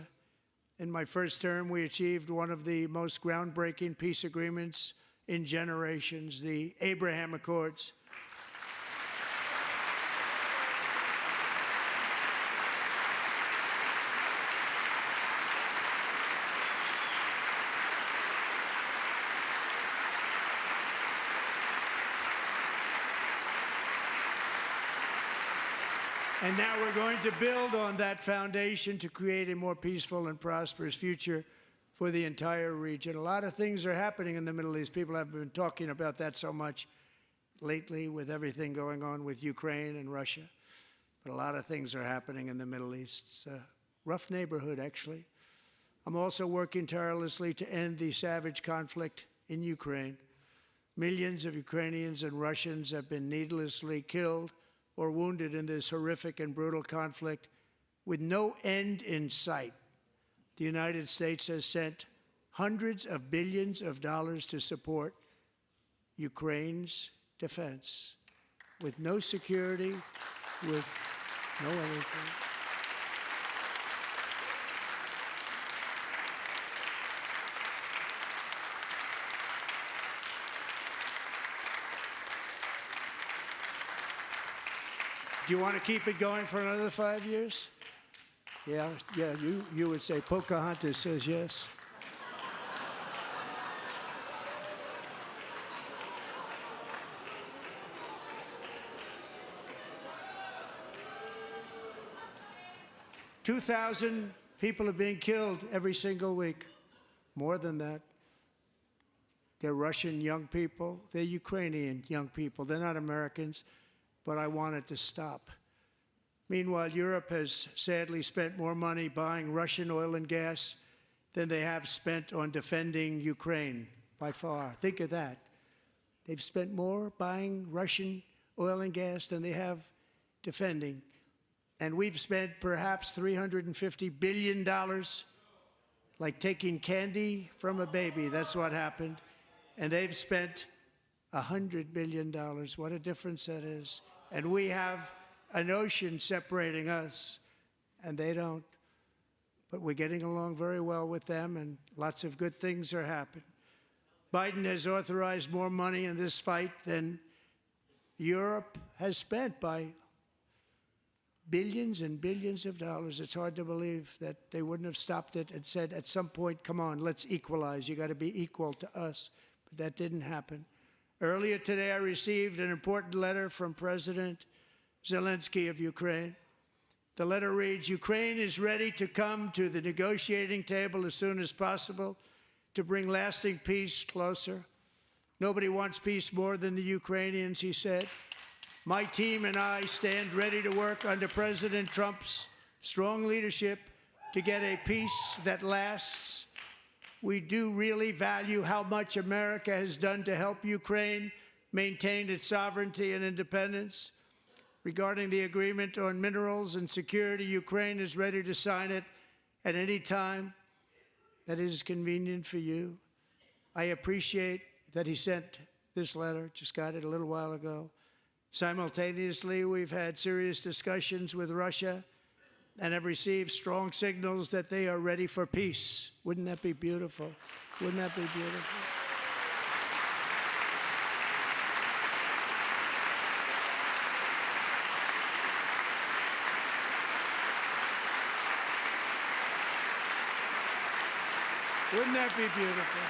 In my first term, we achieved one of the most groundbreaking peace agreements in generations, the Abraham Accords. And now we're going to build on that foundation to create a more peaceful and prosperous future for the entire region. A lot of things are happening in the Middle East. People have been talking about that so much lately with everything going on with Ukraine and Russia. But a lot of things are happening in the Middle East. It's a rough neighborhood, actually. I'm also working tirelessly to end the savage conflict in Ukraine. Millions of Ukrainians and Russians have been needlessly killed or wounded in this horrific and brutal conflict with no end in sight. The United States has sent hundreds of billions of dollars to support Ukraine's defense with no security, with no anything. Do you want to keep it going for another 5 years? Yeah, you would say Pocahontas says yes. $2,000 people are being killed every single week. More than that. They're Russian young people. They're Ukrainian young people. They're not Americans. But I want it to stop. Meanwhile, Europe has sadly spent more money buying Russian oil and gas than they have spent on defending Ukraine, by far. Think of that. They've spent more buying Russian oil and gas than they have defending. And we've spent perhaps $350 billion, like taking candy from a baby. That's what happened. And they've spent $100 billion. What a difference that is. And we have an ocean separating us, and they don't. But we're getting along very well with them, and lots of good things are happening. Biden has authorized more money in this fight than Europe has spent by billions and billions of dollars. It's hard to believe that they wouldn't have stopped it and said, at some point, come on, let's equalize. You got to be equal to us. But that didn't happen. Earlier today, I received an important letter from President Zelenski of Ukraine. The letter reads, Ukraine is ready to come to the negotiating table as soon as possible to bring lasting peace closer. Nobody wants peace more than the Ukrainians, he said. My team and I stand ready to work under President Trump's strong leadership to get a peace that lasts. We do really value how much America has done to help Ukraine maintain its sovereignty and independence. Regarding the agreement on minerals and security, Ukraine is ready to sign it at any time that is convenient for you. I appreciate that he sent this letter, just got it a little while ago. Simultaneously, we've had serious discussions with Russia and have received strong signals that they are ready for peace. Wouldn't that be beautiful? Wouldn't that be beautiful? Wouldn't that be beautiful?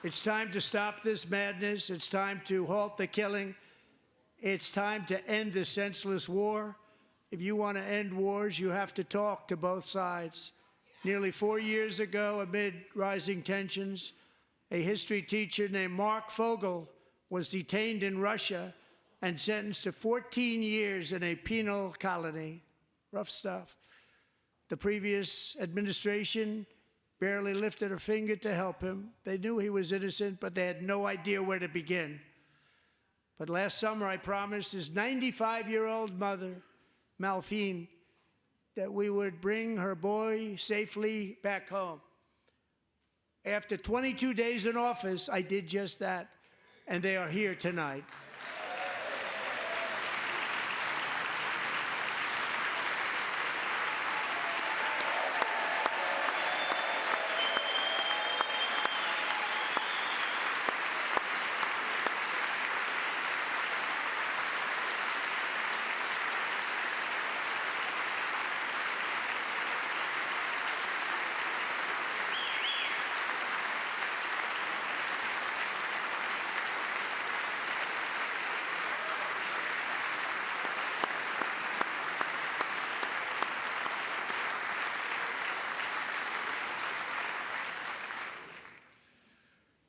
It's time to stop this madness. It's time to halt the killing. It's time to end this senseless war. If you want to end wars, you have to talk to both sides. Nearly 4 years ago, amid rising tensions, a history teacher named Mark Fogel was detained in Russia and sentenced to 14 years in a penal colony. Rough stuff. The previous administration barely lifted a finger to help him. They knew he was innocent, but they had no idea where to begin. But last summer, I promised his 95-year-old mother, Malphine, that we would bring her boy safely back home. After 22 days in office, I did just that, and they are here tonight.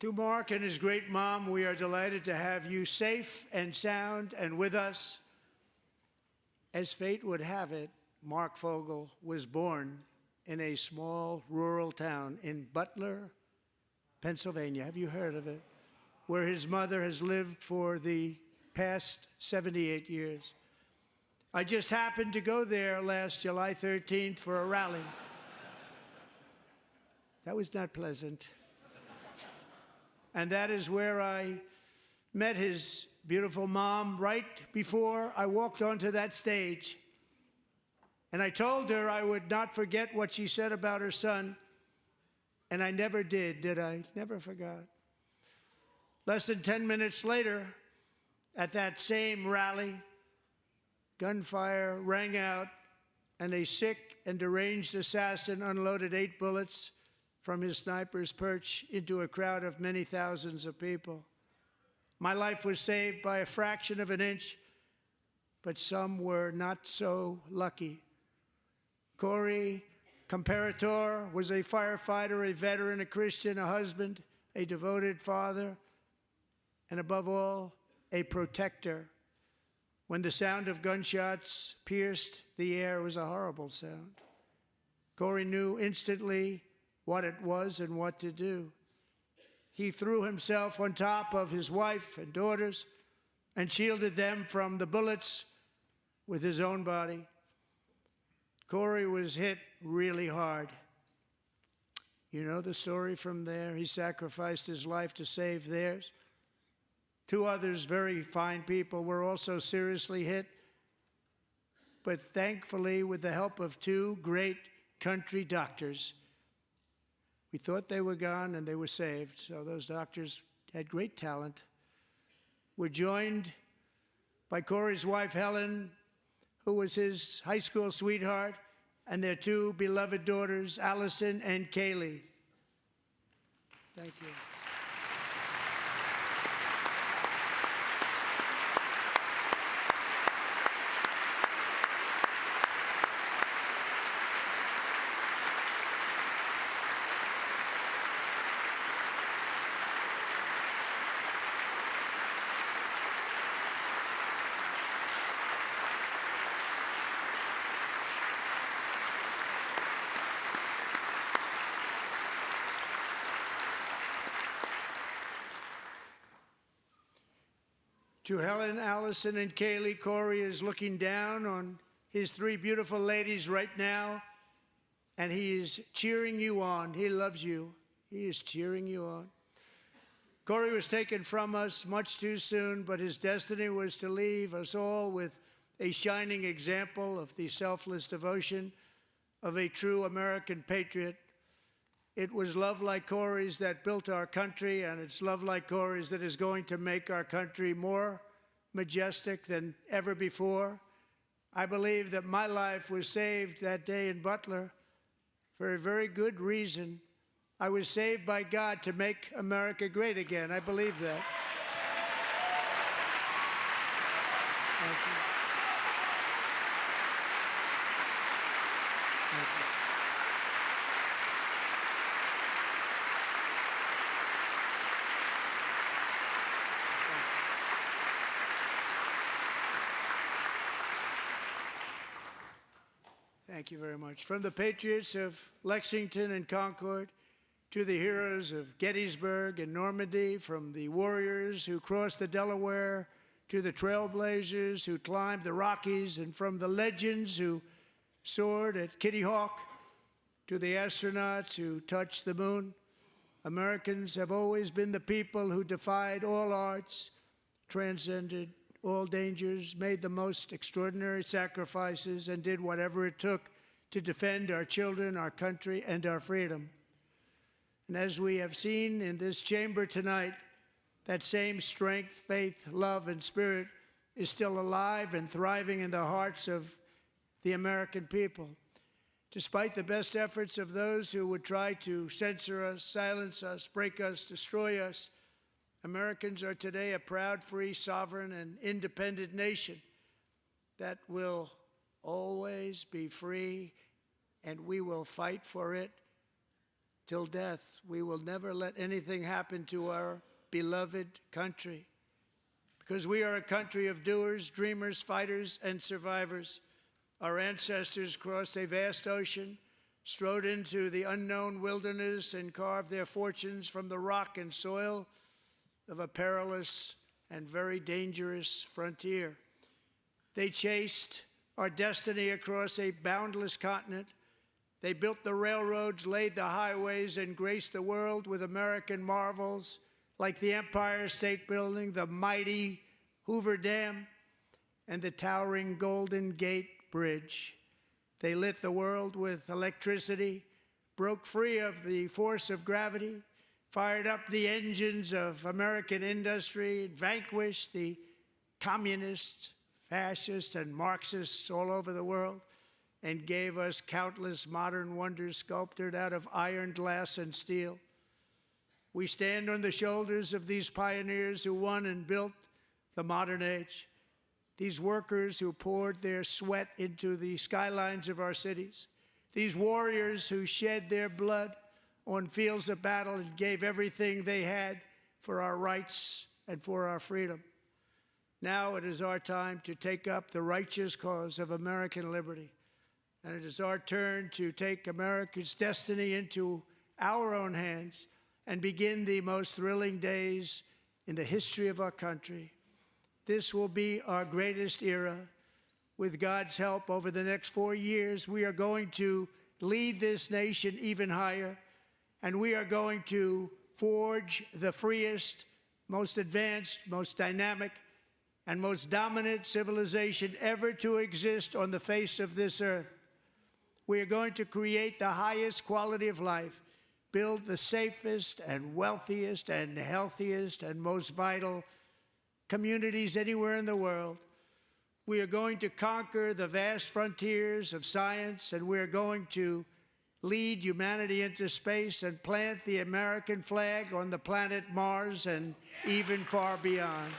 To Mark and his great mom, we are delighted to have you safe and sound and with us. As fate would have it, Mark Fogel was born in a small rural town in Butler, Pennsylvania. Have you heard of it? Where his mother has lived for the past 78 years. I just happened to go there last July 13th for a rally. That was not pleasant. And that is where I met his beautiful mom right before I walked onto that stage. And I told her I would not forget what she said about her son. And I never did I? Never forgot. Less than 10 minutes later, at that same rally, gunfire rang out, and a sick and deranged assassin unloaded 8 bullets from his sniper's perch into a crowd of many thousands of people. My life was saved by a fraction of an inch, but some were not so lucky. Corey Comparator was a firefighter, a veteran, a Christian, a husband, a devoted father, and above all, a protector. When the sound of gunshots pierced the air, it was a horrible sound. Corey knew instantly what it was and what to do. He threw himself on top of his wife and daughters and shielded them from the bullets with his own body. Corey was hit really hard. You know the story from there. He sacrificed his life to save theirs. 2 others, very fine people, were also seriously hit. But thankfully, with the help of 2 great country doctors, we thought they were gone and they were saved. So those doctors had great talent. We're joined by Corey's wife, Helen, who was his high school sweetheart, and their 2 beloved daughters, Allison and Kaylee. Thank you. To Helen, Allison, and Kaylee, Corey is looking down on his 3 beautiful ladies right now, and he is cheering you on. He loves you. He is cheering you on. Corey was taken from us much too soon, but his destiny was to leave us all with a shining example of the selfless devotion of a true American patriot. It was love like Corey's that built our country, and it's love like Corey's that is going to make our country more majestic than ever before. I believe that my life was saved that day in Butler for a very good reason. I was saved by God to make America great again. I believe that. Thank you. Thank you. Thank you very much. From the patriots of Lexington and Concord to the heroes of Gettysburg and Normandy, from the warriors who crossed the Delaware to the trailblazers who climbed the Rockies, and from the legends who soared at Kitty Hawk to the astronauts who touched the moon, Americans have always been the people who defied all odds, transcended all dangers, made the most extraordinary sacrifices, and did whatever it took to defend our children, our country, and our freedom. And as we have seen in this chamber tonight, that same strength, faith, love, and spirit is still alive and thriving in the hearts of the American people. Despite the best efforts of those who would try to censor us, silence us, break us, destroy us, Americans are today a proud, free, sovereign, and independent nation that will always be free, and we will fight for it till death. We will never let anything happen to our beloved country, because we are a country of doers, dreamers, fighters, and survivors. Our ancestors crossed a vast ocean, strode into the unknown wilderness, and carved their fortunes from the rock and soil of a perilous and very dangerous frontier. They chased our destiny across a boundless continent. They built the railroads, laid the highways, and graced the world with American marvels like the Empire State Building, the mighty Hoover Dam, and the towering Golden Gate Bridge. They lit the world with electricity, broke free of the force of gravity, fired up the engines of American industry, vanquished the communists, fascists, and Marxists all over the world, and gave us countless modern wonders sculptured out of iron, glass, and steel. We stand on the shoulders of these pioneers who won and built the modern age, these workers who poured their sweat into the skylines of our cities, these warriors who shed their blood on fields of battle and gave everything they had for our rights and for our freedom. Now it is our time to take up the righteous cause of American liberty, and it is our turn to take America's destiny into our own hands and begin the most thrilling days in the history of our country. This will be our greatest era. With God's help, over the next 4 years, we are going to lead this nation even higher, and we are going to forge the freest, most advanced, most dynamic, and most dominant civilization ever to exist on the face of this earth. We are going to create the highest quality of life, build the safest and wealthiest and healthiest and most vital communities anywhere in the world. We are going to conquer the vast frontiers of science, and we are going to lead humanity into space and plant the American flag on the planet Mars and even far beyond.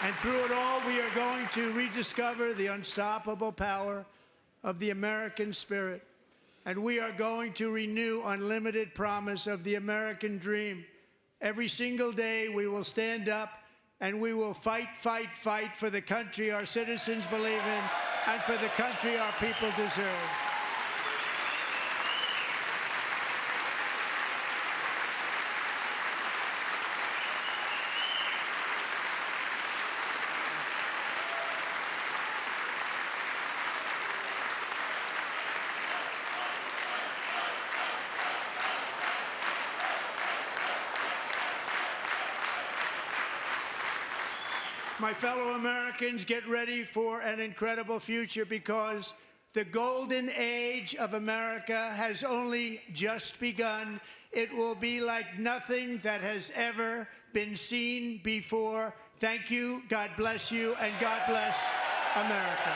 And through it all, we are going to rediscover the unstoppable power of the American spirit. And we are going to renew unlimited promise of the American dream. Every single day, we will stand up and we will fight, fight, fight for the country our citizens believe in and for the country our people deserve. My fellow Americans, get ready for an incredible future, because the golden age of America has only just begun. It will be like nothing that has ever been seen before. Thank you, God bless you, and God bless America.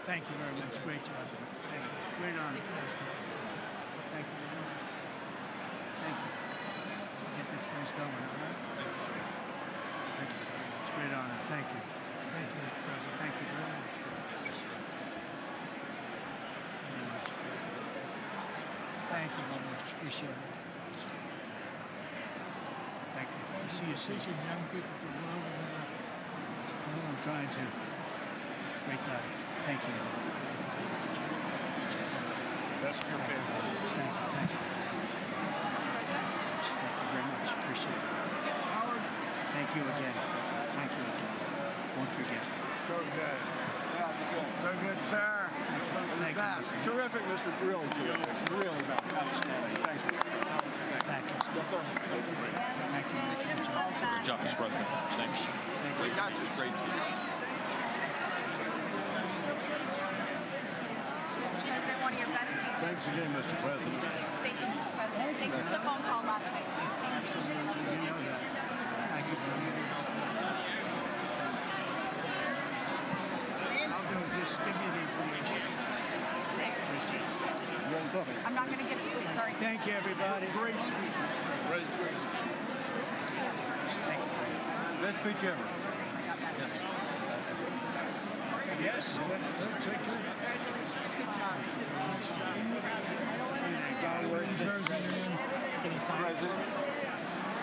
Thank you very much. Great job. Thank you. Great honor. Thank you. Thank you. Get this place going, all right? Thank you very much. Great honor. Thank you. Thank you, Mr. President. Thank you very much. Thank you very much. Appreciate it. Thank you. I see you soon. Young people to well, I'm trying to. Great guy. Thank you. That's your favorite. Thank you. Thank you. Thank you very much. Appreciate it. Howard. Thank you again. Thank you again. Won't forget. So good. Yeah, it's good. So good, sir. Thank you. Terrific, Mr. Really good. It's really outstanding. Thanks. Thank you. Yes, sir. Thank you. Good job, Mr. President. Thanks. We got you. Great. Mr. President, one of your best speeches. Thanks again, Mr. President. Thank you, Mr. President. Thanks for the phone call last night, too. Absolutely. You know that. Thank you very much. I'll do this. Give me the information. I'm not going to get it. Sorry. Thank you, everybody. Great speech. Great speech. Thank you. Best speech ever. Yes. Good. Congratulations. Good job. Can you sign it?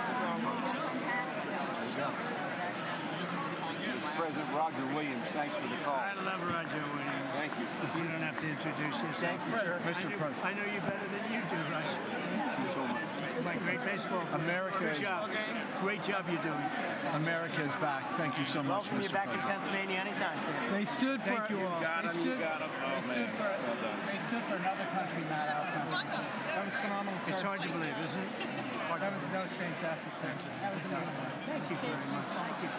President Roger Williams, thanks for the call. I love Roger Williams. Thank you. You don't have to introduce yourself. Mr. President. I know you better than you do, Roger. Thank you so much. My great baseball player. America Good is- job. Great job you're doing. America is back. Thank you so much, Welcome you Mr. back in President. Pennsylvania anytime, sir. They stood for. Thank you all. They stood for another country, Matt. That was phenomenal. It's hard to believe, isn't it? That was fantastic, sir. That was amazing. Thank you very much. Thank you.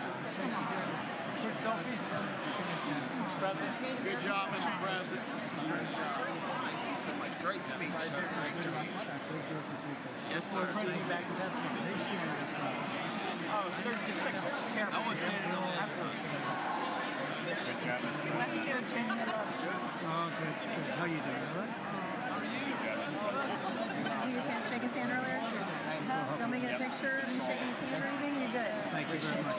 Quick selfie. Mr. President. Good job, Mr. President. Great job. Thank you so much. Great speech. Great speech. Yes, sir. President back in Pennsylvania. Oh, they're just pick careful. I want to stand in absolutely. West Virginia. Oh, good. How you doing? All right? Did you get a chance to shake his hand earlier? Do you want me to get a picture of you shaking his hand or anything? You're good. Thank you very much.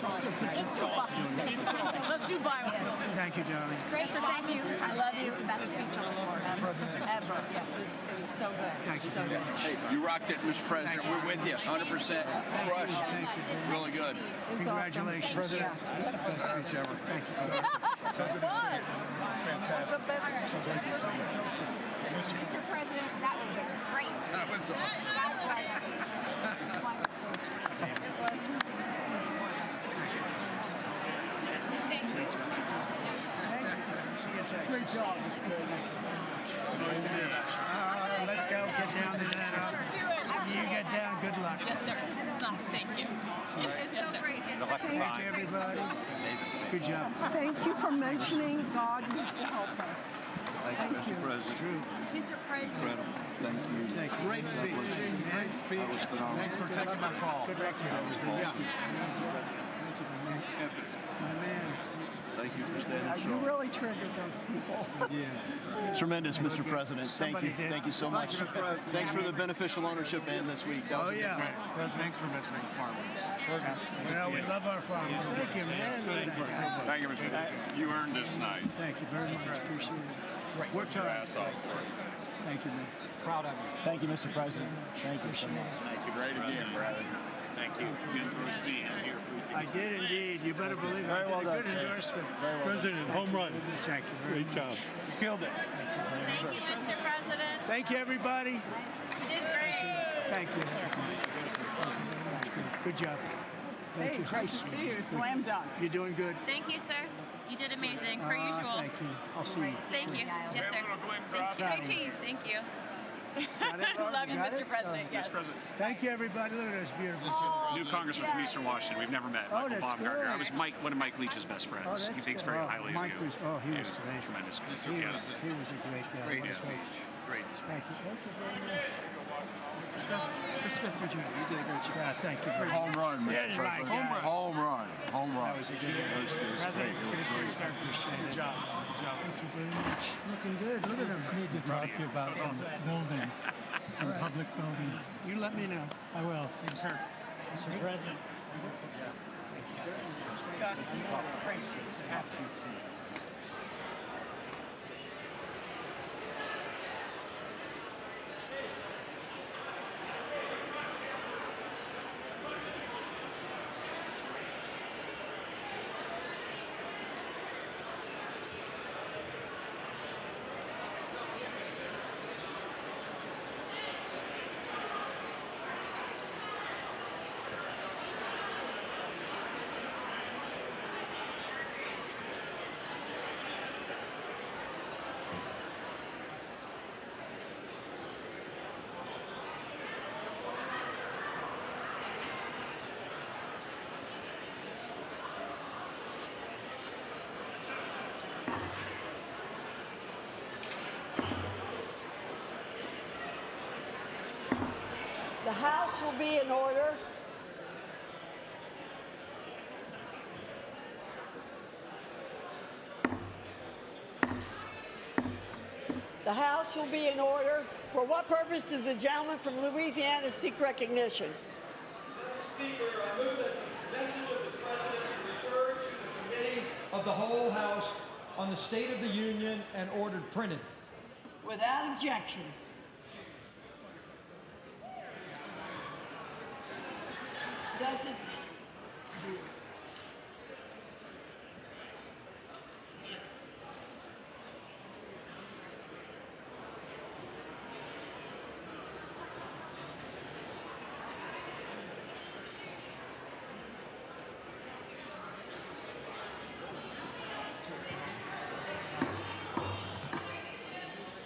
Let's do biofilm. Thank you, darling. Great, sir. Thank you. I love you. Best speech on the floor ever. Yeah, it was so good. Thank you So very good. much. Hey, you rocked it, Mr. President. We're with you, 100%. Crushed. Thank you. Really good. Congratulations. President. Best speech ever. Thank you so much. What's the best? Mr. President, that was a great speech. That was awesome. God bless you. It was wonderful. Thank you. Great job. Let's go. Get down there. You get down. Good luck. Yes, sir. Thank you. It's so great. Thank you, everybody. Good job. Thank you for mentioning God needs to help us. Thank you, Mr. President. It's true. Mr. President. Incredible. Thank you. Thank you. Great speech. Great speech. That was phenomenal. Thanks for taking my call. Good record. Yeah. My man. Thank you for standing You strong. really triggered those people. Tremendous, Mr. President. Thank Somebody you. did. Thank you so much. Thanks for the beneficial ownership ban this week. That was a good one. Thanks for mentioning farmers. Well, we love our farmers. Thank you, man. Thank you, Mr. President. You earned this night. Thank you very much. Appreciate it. Work hard. Thank you, man. Proud of you. Thank you, Mr. President. Thank you so much. Thank you. Great again, brother. Thank you. You endorsed me. I'm here for you. I did indeed. You better believe it. Very well I did a done, good sir. endorsement. President, home run. Thank you very much. job. You killed it. Thank you, Mr. President. Thank you, everybody. You did great. Thank you. Good job. Thank Hey, you. great to see you. Slam dunk. You're doing good. Thank you, sir. You did amazing, per usual. Thank you. I'll see you. Thank you. Yes, sir. Thank you. Hey, cheese. Thank you. Love you, Mr. President. Yes. Thank you, everybody. Look at this beautiful. New congressman from Eastern Washington. We've never met. Oh, Michael that's Baumgartner. good. I was one of Mike Leach's best friends. Oh, that's He thinks good. very Oh, highly Mike of you. was- oh, he was great. Tremendous. He was a great guy. Great What a speech. Great Thank you. Thank you very much. Mr. Jr., you did a great job. Yeah, thank you. Home run, Mr. There's my President. guy. Home run. Home run. That was a good one. President, good to see you, sir. Appreciate it. Good job. Thank you very much. Looking good. Look at him. I need to talk to you about some buildings, some public buildings. You let me know. I will. Thank you, sir. Mr. President. The House will be in order. The House will be in order. For what purpose does the gentleman from Louisiana seek recognition? Madam Speaker, I move that the message of the President be referred to the Committee of the whole House on the State of the Union and ordered printed. Without objection. Does the,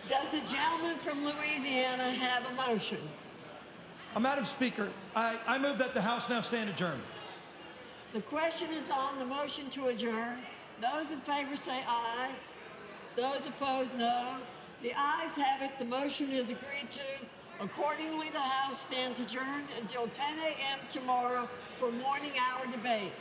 does the gentleman from Louisiana have a motion? Madam Speaker, I move that the House now stand adjourned. The question is on the motion to adjourn. Those in favor say aye. Those opposed, no. The ayes have it. The motion is agreed to. Accordingly, the House stands adjourned until 10 a.m. tomorrow for morning hour debate.